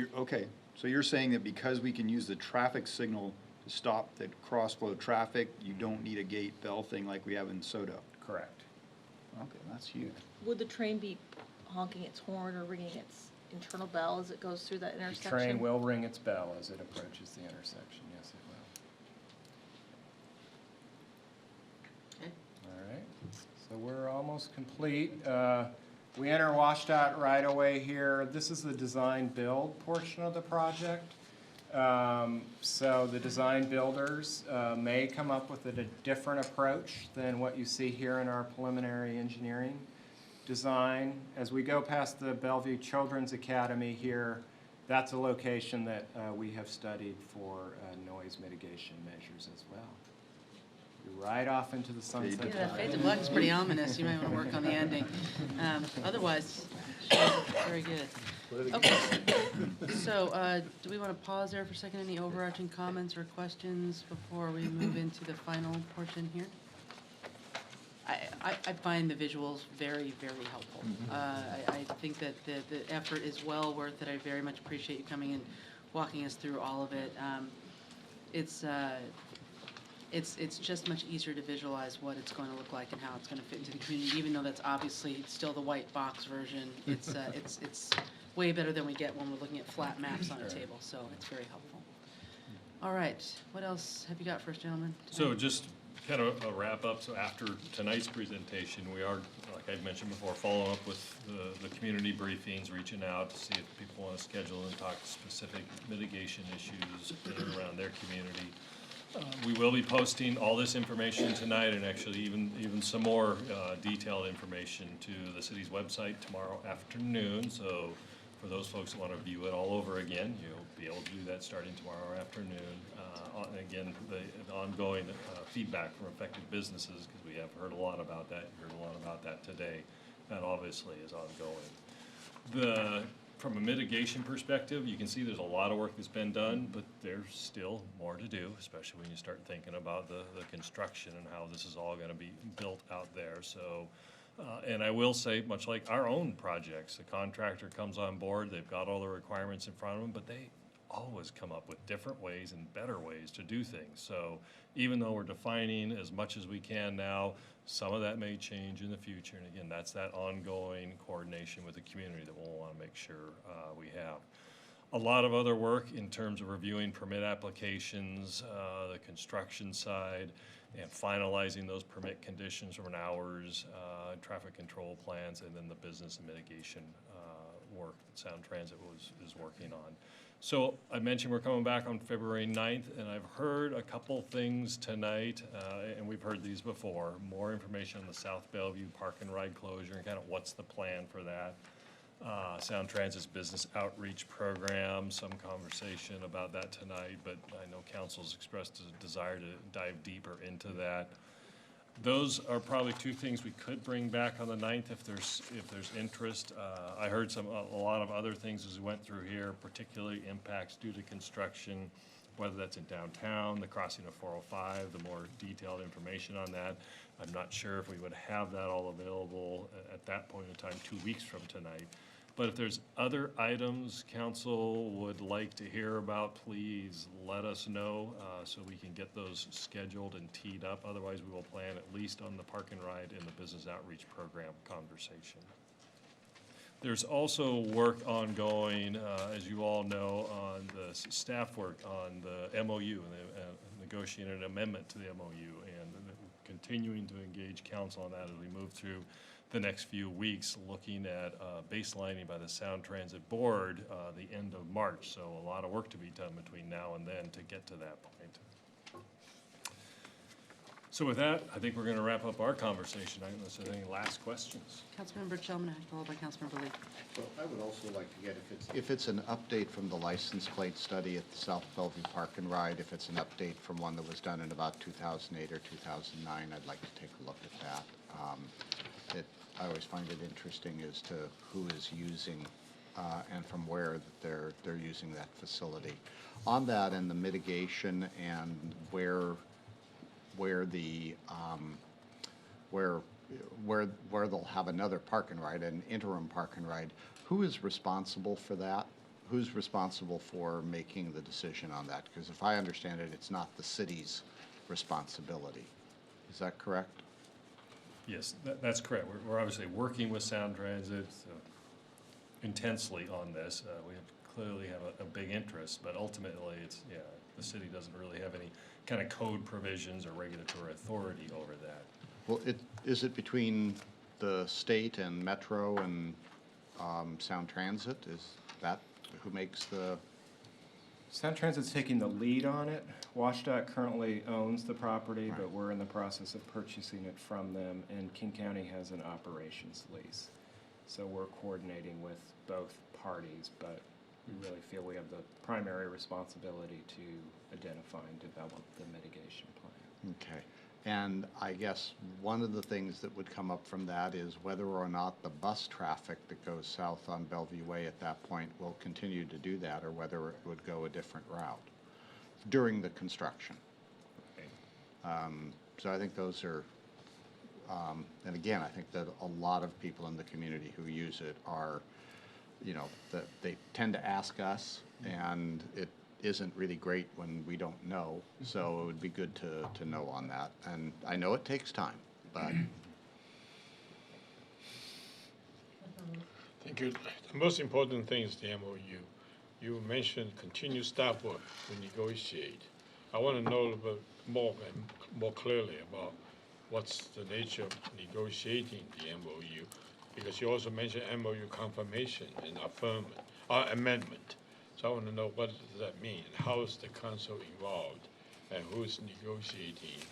you're saying that because we can use the traffic signal to stop the cross-flow traffic, you don't need a gate bell thing like we have in Soto? Correct. Okay, that's huge. Would the train be honking its horn or ringing its internal bell as it goes through that The intersection? train will ring its bell as it approaches the intersection, yes, it will. Okay. All right, so we're almost complete. We enter washed-out right-of-way here. This is the design-build portion of the project. So the design builders may come up with a different approach than what you see here in our preliminary engineering design. As we go past the Bellevue Children's Academy here, that's a location that we have studied for noise mitigation measures as well. You're right off into the sunset. Yeah, that fade to black is pretty ominous. You might want to work on the ending. Otherwise, very good. Okay. So, do we want to pause there for a second? Any overarching comments or questions before we move into the final portion here? I find the visuals very, very helpful. I think that the effort is well worth it. I very much appreciate you coming and walking us through all of it. It's just much easier to visualize what it's going to look like and how it's going to fit into the community, even though that's obviously still the white box version. It's way better than we get when we're looking at flat maps on a table, so it's very helpful. All right, what else have you got for us, gentlemen? So just kind of a wrap up, so after tonight's presentation, we are, like I mentioned before, following up with the community briefings, reaching out to see if people want to schedule and talk specific mitigation issues that are around their community. We will be posting all this information tonight and actually even some more detailed information to the city's website tomorrow afternoon. So For those folks that want to view it all over again, you'll be able to do that starting tomorrow afternoon. And again, the ongoing feedback from affected businesses, because we have heard a lot about that, you heard a lot about that today, that obviously is ongoing. From a mitigation perspective, you can see there's a lot of work that's been done, but there's still more to do, especially when you start thinking about the construction and how this is all going to be built out there. So, and I will say, much like our own projects, the contractor comes on board, they've got all the requirements in front of them, but they always come up with different ways and better ways to do things. So even though we're defining as much as we can now, some of that may change in the future. And again, that's that ongoing coordination with the community that we'll want to make sure we have. A lot of other work in terms of reviewing permit applications, the construction side, and finalizing those permit conditions from hours, traffic control plans, and then the business and mitigation work that Sound Transit is working on. So I mentioned we're coming back on February 9th, and I've heard a couple things tonight, and we've heard these before. More information on the South Bellevue Park and Ride closure and kind of what's the plan for that. Sound Transit's business outreach program, some conversation about that tonight, but I know council's expressed a desire to dive deeper into that. Those are probably two things we could bring back on the 9th if there's interest. I heard a lot of other things as we went through here, particularly impacts due to construction, whether that's in downtown, the crossing of 405, the more detailed information on that. I'm not sure if we would have that all available at that point in time 2 weeks from tonight. But if there's other items council would like to hear about, please let us know so we can get those scheduled and teed up. Otherwise, we will plan at least on the park and ride and the business outreach program conversation. There's also work ongoing, as you all know, on the staff work on the MOU and negotiating an amendment to the MOU and continuing to engage council on that as we move through the next few weeks, looking at baselining by the Sound Transit Board the end of March. So a lot of work to be done between now and then to get to that point. So with that, I think we're going to wrap up our conversation unless there's any last questions. Councilmember Chelmena, followed by Councilmember Lee. So I would also like to get, if it's an update from the license plate study at the South Bellevue Park and Ride, if it's an update from one that was done in about 2008 or 2009, I'd like to take a look at that. I always find it interesting as to who is using and from where that they're using that facility. On that and the mitigation and where they'll have another park and ride, an interim park and ride, who is responsible for that? Who's responsible for making the decision on that? Because if I understand it, it's not the city's responsibility. Is that correct? Yes, that's correct. We're obviously working with Sound Transit intensely on this. We clearly have a big interest, but ultimately the city doesn't really have any kind of code provisions or regulatory authority over that. Well, is it between the state and Metro and Sound Transit? Is that who makes the? Sound Transit's taking the lead on it. WashDOT currently owns the property, but we're in the process of purchasing it from them, and King County has an operations lease. So we're coordinating with both parties, but we really feel we have the primary responsibility to identify and develop the mitigation plan. Okay. And I guess one of the things that would come up from that is whether or not the bus traffic that goes south on Bellevue Way at that point will continue to do that, or whether it would go a different route during the construction. So I think those are, and again, I think that a lot of people in the community who use it are, that they tend to ask us, and it isn't really great when we don't know, so it would be good to know on that. And I know it takes time, but. Thank you. The most important thing is the MOU. You mentioned continued staff work to negotiate. I want to know a little bit more clearly about what's the nature of negotiating the MOU, because you also mentioned MOU confirmation and amendment. So I want to know what does that mean? How is the council involved, and who's negotiating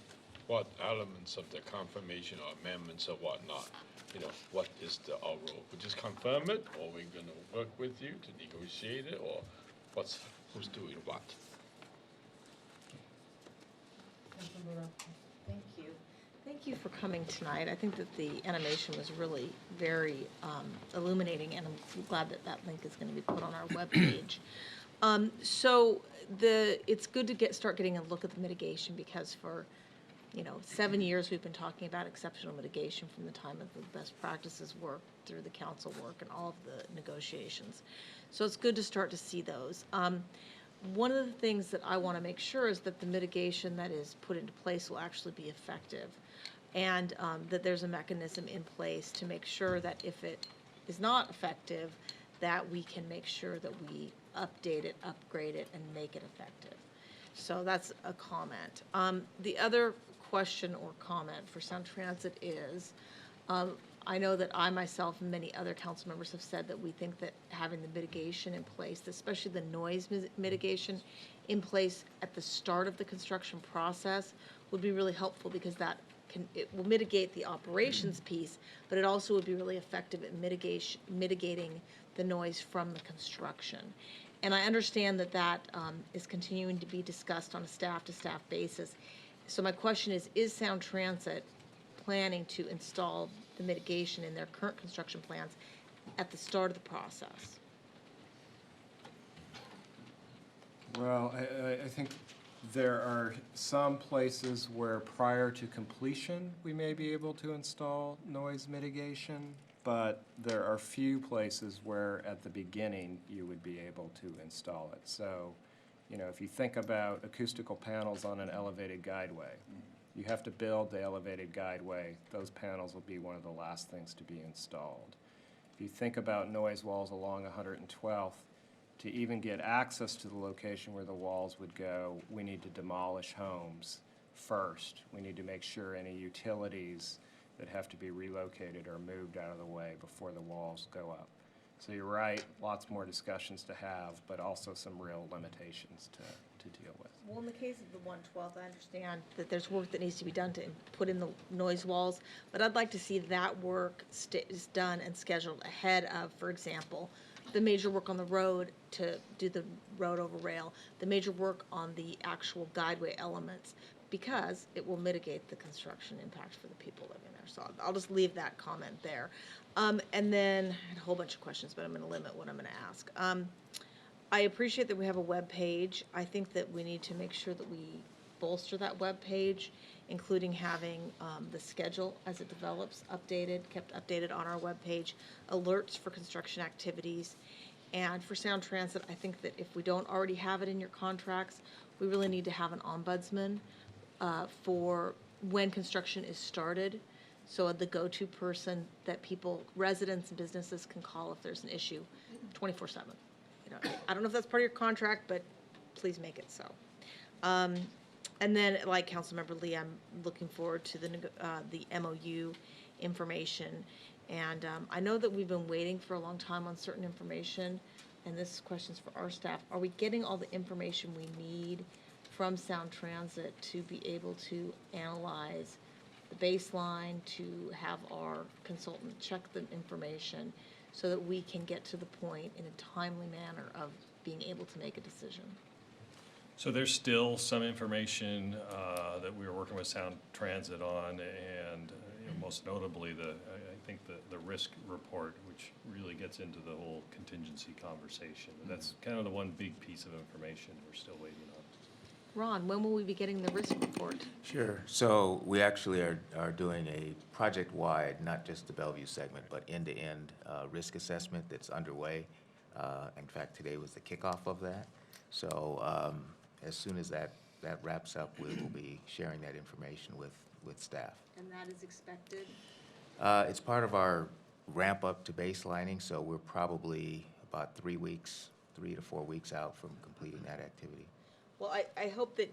what elements of the confirmation or amendments or whatnot, what is our role? We just confirm it, or we're gonna work with you to negotiate it, or who's doing what? Thank you. Thank you for coming tonight. I think that the animation was really very illuminating, and I'm glad that that link is going to be put on our webpage. It's good to start getting a look at the mitigation, because for 7 years we've been talking about exceptional mitigation from the time of the best practices work through the council work and all of the negotiations. So it's good to start to see those. One of the things that I want to make sure is that the mitigation that is put into place will actually be effective, and that there's a mechanism in place to make sure that if it is not effective, that we can make sure that we update it, upgrade it, and make it effective. So that's a comment. The other question or comment for Sound Transit is, I know that I myself and many other council members have said that we think that having the mitigation in place, especially the noise mitigation in place at the start of the construction process, would be really helpful, because it will mitigate the operations piece, but it also would be really effective at mitigating the noise from the construction. And I understand that that is continuing to be discussed on a staff-to-staff basis. So my question is Sound Transit planning to install the mitigation in their current construction plans at the start of the process? Well, I think there are some places where prior to completion, we may be able to install noise mitigation, but there are few places where at the beginning you would be able to install it. So, if you think about acoustical panels on an elevated guideway, you have to build the elevated guideway. Those panels will be one of the last things to be installed. If you think about noise walls along 112th, to even get access to the location where the walls would go, we need to demolish homes first. We need to make sure any utilities that have to be relocated are moved out of the way before the walls go up. So you're right, lots more discussions to have, but also some real limitations to deal with. Well, in the case of the 112th, I understand that there's work that needs to be done to put in the noise walls, but I'd like to see that work is done and scheduled ahead of, for example, the major work on the road to do the road over rail, the major work on the actual guideway elements, because it will mitigate the construction impact for the people living there. So I'll just leave that comment there. And then I had a whole bunch of questions, but I'm going to limit what I'm going to ask. I appreciate that we have a web page. I think that we need to make sure that we bolster that web page, including having the schedule as it develops kept updated on our web page, alerts for construction activities. And for Sound Transit, I think that if we don't already have it in your contracts, we really need to have an ombudsman for when construction is started. So the go-to person that residents and businesses can call if there's an issue 24/7. I don't know if that's part of your contract, but please make it so. And then, like Councilmember Lee, I'm looking forward to the MOU information. And I know that we've been waiting for a long time on certain information, and this question's for our staff. Are we getting all the information we need from Sound Transit to be able to analyze the baseline, to have our consultant check the information, so that we can get to the point in a timely manner of being able to make a decision? So there's still some information that we are working with Sound Transit on, and most notably I think the risk report, which really gets into the whole contingency conversation. That's kind of the one big piece of information we're still waiting on. Ron, when will we be getting the risk report? Sure. So we actually are doing a project-wide, not just the Bellevue segment, but end-to-end risk assessment that's underway. In fact, today was the kickoff of that. So as soon as that wraps up, we will be sharing that information with staff. And that is expected? It's part of our ramp-up to baselining, so we're probably about 3 to 4 weeks out from completing that activity. Well, I hope that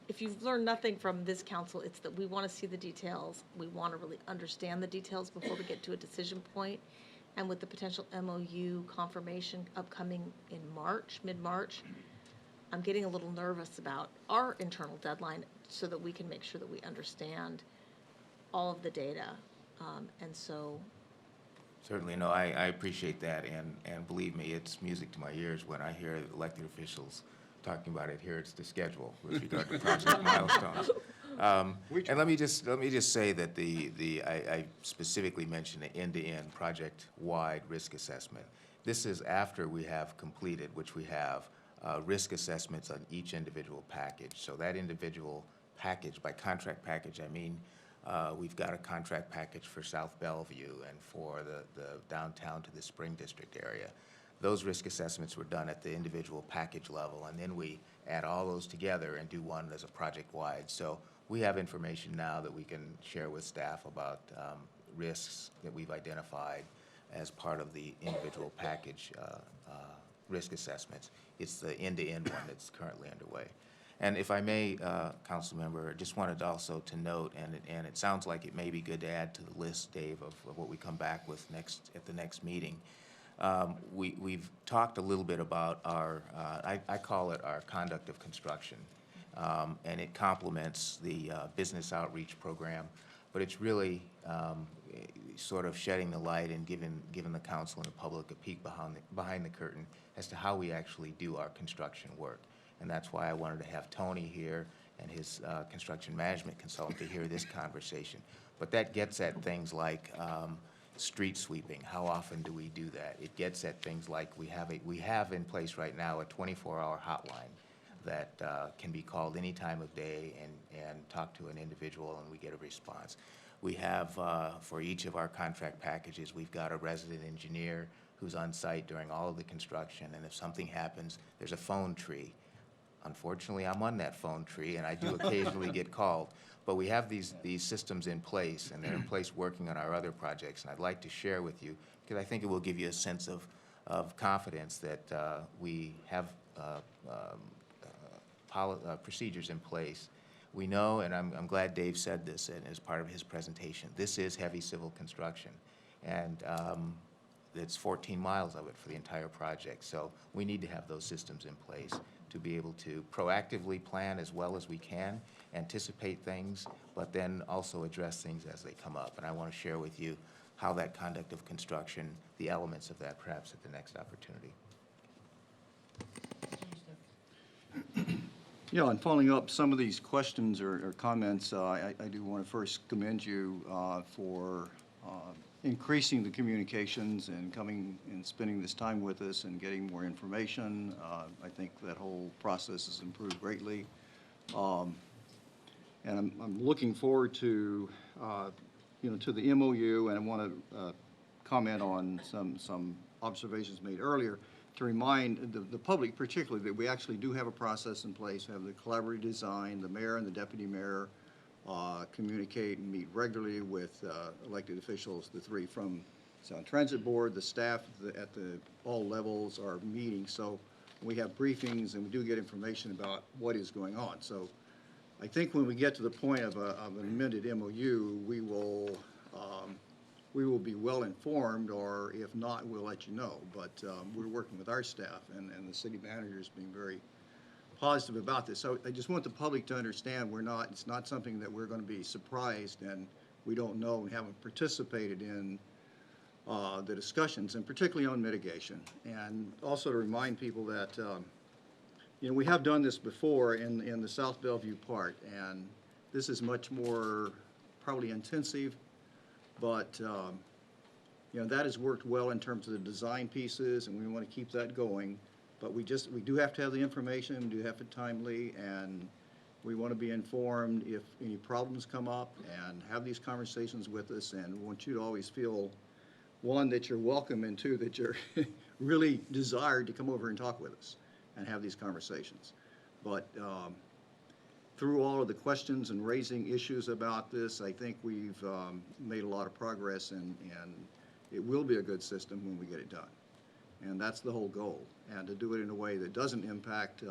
if you've learned nothing from this council, it's that we want to see the details. We want to really understand the details before we get to a decision point. And with the potential MOU confirmation upcoming in March, mid-March, I'm getting a little nervous about our internal deadline so that we can make sure that we understand all of the data. And so, Certainly, no, I appreciate that, and believe me, it's music to my ears when I hear elected officials talking about adherence to schedule with regard to project milestones. And let me just say that I specifically mentioned the end-to-end project-wide risk assessment. This is after we have completed, which we have, risk assessments on each individual package. So that individual package, by contract package, I mean we've got a contract package for South Bellevue and for the downtown to the Spring District area. Those risk assessments were done at the individual package level, and then we add all those together and do one as a project-wide. So we have information now that we can share with staff about risks that we've identified as part of the individual package risk assessments. It's the end-to-end one that's currently underway. And if I may, Council Member, I just wanted also to note, and it sounds like it may be good to add to the list, Dave, of what we come back with at the next meeting. We've talked a little bit about our, I call it our conduct of construction, and it complements the business outreach program, but it's really sort of shedding the light and giving the council and the public a peek behind the curtain as to how we actually do our construction work. And that's why I wanted to have Tony here and his construction management consultant to hear this conversation. But that gets at things like street sweeping. How often do we do that? It gets at things like we have in place right now a 24-hour hotline that can be called any time of day and talk to an individual, and we get a response. We have, for each of our contract packages, we've got a resident engineer who's on site during all of the construction, and if something happens, there's a phone tree. Unfortunately, I'm on that phone tree, and I do occasionally get called. But we have these systems in place, and they're in place working on our other projects, and I'd like to share with you, because I think it will give you a sense of confidence that we have procedures in place. We know, and I'm glad Dave said this as part of his presentation, this is heavy civil construction, and it's 14 miles of it for the entire project. So we need to have those systems in place to be able to proactively plan as well as we can, anticipate things, but then also address things as they come up. And I want to share with you how that conduct of construction, the elements of that perhaps at the next opportunity. Yeah, and following up some of these questions or comments, I do want to first commend you for increasing the communications and coming and spending this time with us and getting more information. I think that whole process has improved greatly. And I'm looking forward to, to the MOU, and I want to comment on some observations made earlier to remind the public particularly that we actually do have a process in place. We have the collaborative design, the mayor and the deputy mayor communicate and meet regularly with elected officials, the three from Sound Transit Board, the staff at all levels are meeting. So we have briefings and we do get information about what is going on. So I think when we get to the point of an amended MOU, we will be well informed, or if not, we'll let you know. But we're working with our staff, and the city manager is being very positive about this. So I just want the public to understand it's not something that we're going to be surprised and we don't know and haven't participated in the discussions, and particularly on mitigation. And also to remind people that we have done this before in the South Bellevue part, and this is much more probably intensive, but that has worked well in terms of the design pieces, and we want to keep that going. But we do have to have the information, we do have it timely, and we want to be informed if any problems come up and have these conversations with us. And we want you to always feel, one, that you're welcome, and two, that you're really desired to come over and talk with us and have these conversations. But through all of the questions and raising issues about this, I think we've made a lot of progress, and it will be a good system when we get it done. And that's the whole goal, and to do it in a way that doesn't impact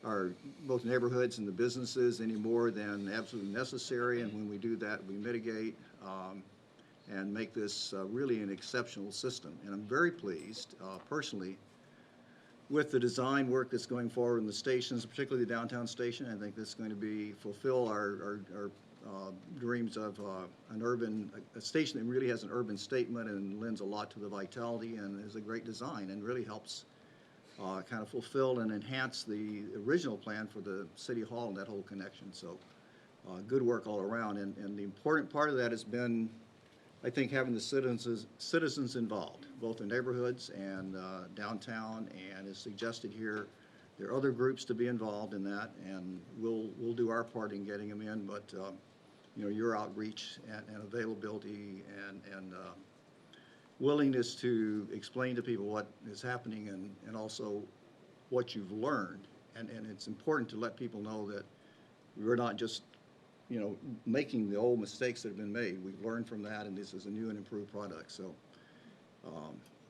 our both neighborhoods and the businesses any more than absolutely necessary. And when we do that, we mitigate and make this really an exceptional system. And I'm very pleased personally with the design work that's going forward in the stations, particularly the downtown station, I think that's going to fulfill our dreams of a station that really has an urban statement and lends a lot to the vitality and is a great design and really helps kind of fulfill and enhance the original plan for the city hall and that whole connection. So good work all around. And the important part of that has been, I think, having the citizens involved, both in neighborhoods and downtown, and as suggested here, there are other groups to be involved in that, and we'll do our part in getting them in, but you know, your outreach and availability and willingness to explain to people what is happening and also what you've learned, and it's important to let people know that we're not just, you know, making the old mistakes that have been made. We've learned from that, and this is a new and improved product. So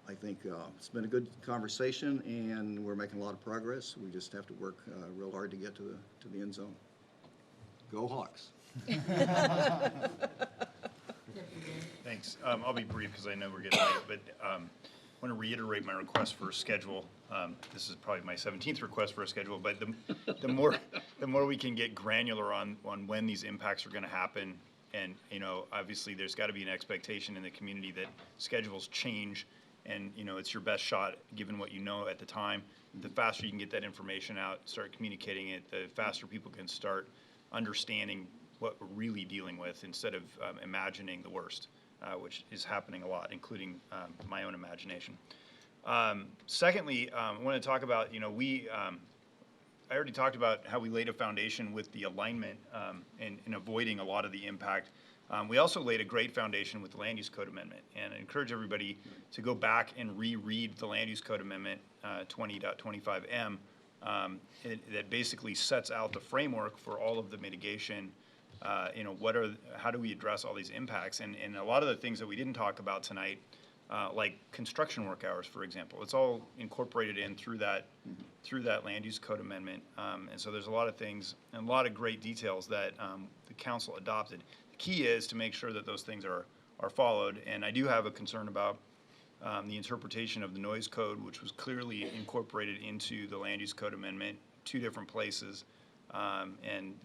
I think it's been a good conversation, and we're making a lot of progress. We just have to work real hard to get to the end zone. Go Hawks. Thanks. I'll be brief because I know we're getting late, but I want to reiterate my request for a schedule. This is probably my 17th request for a schedule, but the more we can get granular on when these impacts are going to happen, and you know, obviously there's got to be an expectation in the community that schedules change, and you know, it's your best shot given what you know at the time. The faster you can get that information out, start communicating it, the faster people can start understanding what we're really dealing with instead of imagining the worst, which is happening a lot, including my own imagination. Secondly, I want to talk about, you know, I already talked about how we laid a foundation with the alignment in avoiding a lot of the impact. We also laid a great foundation with the Land Use Code Amendment, and I encourage everybody to go back and reread the Land Use Code Amendment 20.25M that basically sets out the framework for all of the mitigation. You know, how do we address all these impacts? And a lot of the things that we didn't talk about tonight, like construction work hours, for example, it's all incorporated in through that Land Use Code Amendment. And so there's a lot of things and a lot of great details that the council adopted. The key is to make sure that those things are followed. And I do have a concern about the interpretation of the noise code, which was clearly incorporated into the Land Use Code Amendment, 2 different places. And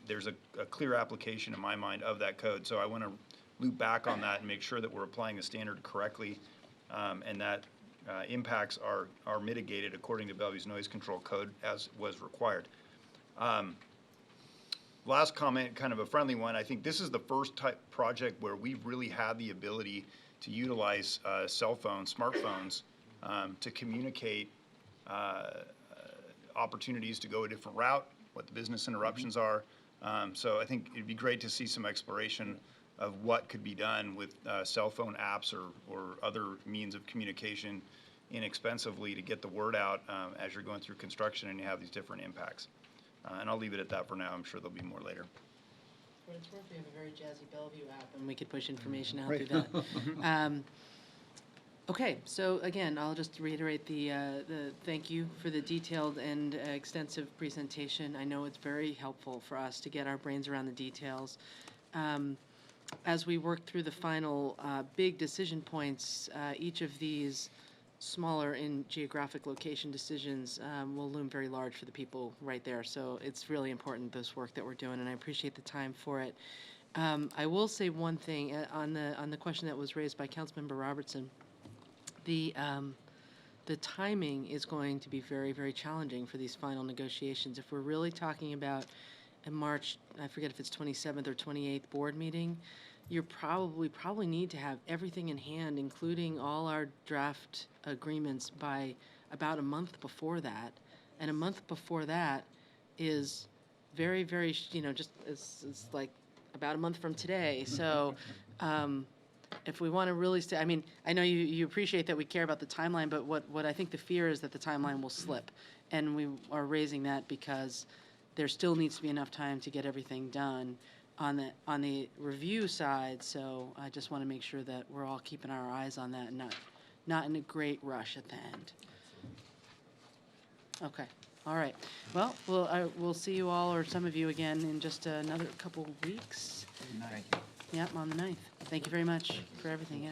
there's a clear application in my mind of that code. So I want to loop back on that and make sure that we're applying the standard correctly, and that impacts are mitigated according to Bellevue's noise control code as was required. Last comment, kind of a friendly one. I think this is the first type project where we've really had the ability to utilize cell phones, smartphones, to communicate opportunities to go a different route, what the business interruptions are. So I think it'd be great to see some exploration of what could be done with cell phone apps or other means of communication inexpensively to get the word out as you're going through construction and you have these different impacts. And I'll leave it at that for now. I'm sure there'll be more later. For what it's worth, we have a very jazzy Bellevue app, and we could push information out through that. Okay, so again, I'll just reiterate the thank you for the detailed and extensive presentation. I know it's very helpful for us to get our brains around the details. As we work through the final big decision points, each of these smaller in geographic location decisions will loom very large for the people right there. So it's really important, this work that we're doing, and I appreciate the time for it. I will say one thing on the question that was raised by Councilmember Robertson. The timing is going to be very, very challenging for these final negotiations. If we're really talking about a March, I forget if it's 27th or 28th board meeting, you probably need to have everything in hand, including all our draft agreements, by about a month before that. And a month before that is very, very, you know, just it's like about a month from today. So if we want to really stay, I mean, I know you appreciate that we care about the timeline, but what I think the fear is that the timeline will slip. And we are raising that because there still needs to be enough time to get everything done on the review side. So I just want to make sure that we're all keeping our eyes on that and not in a great rush at the end. Okay. All right. Well, we'll see you all, or some of you again, in just another couple weeks. Thank you. Yep, on the 9th. Thank you very much for everything. Yeah.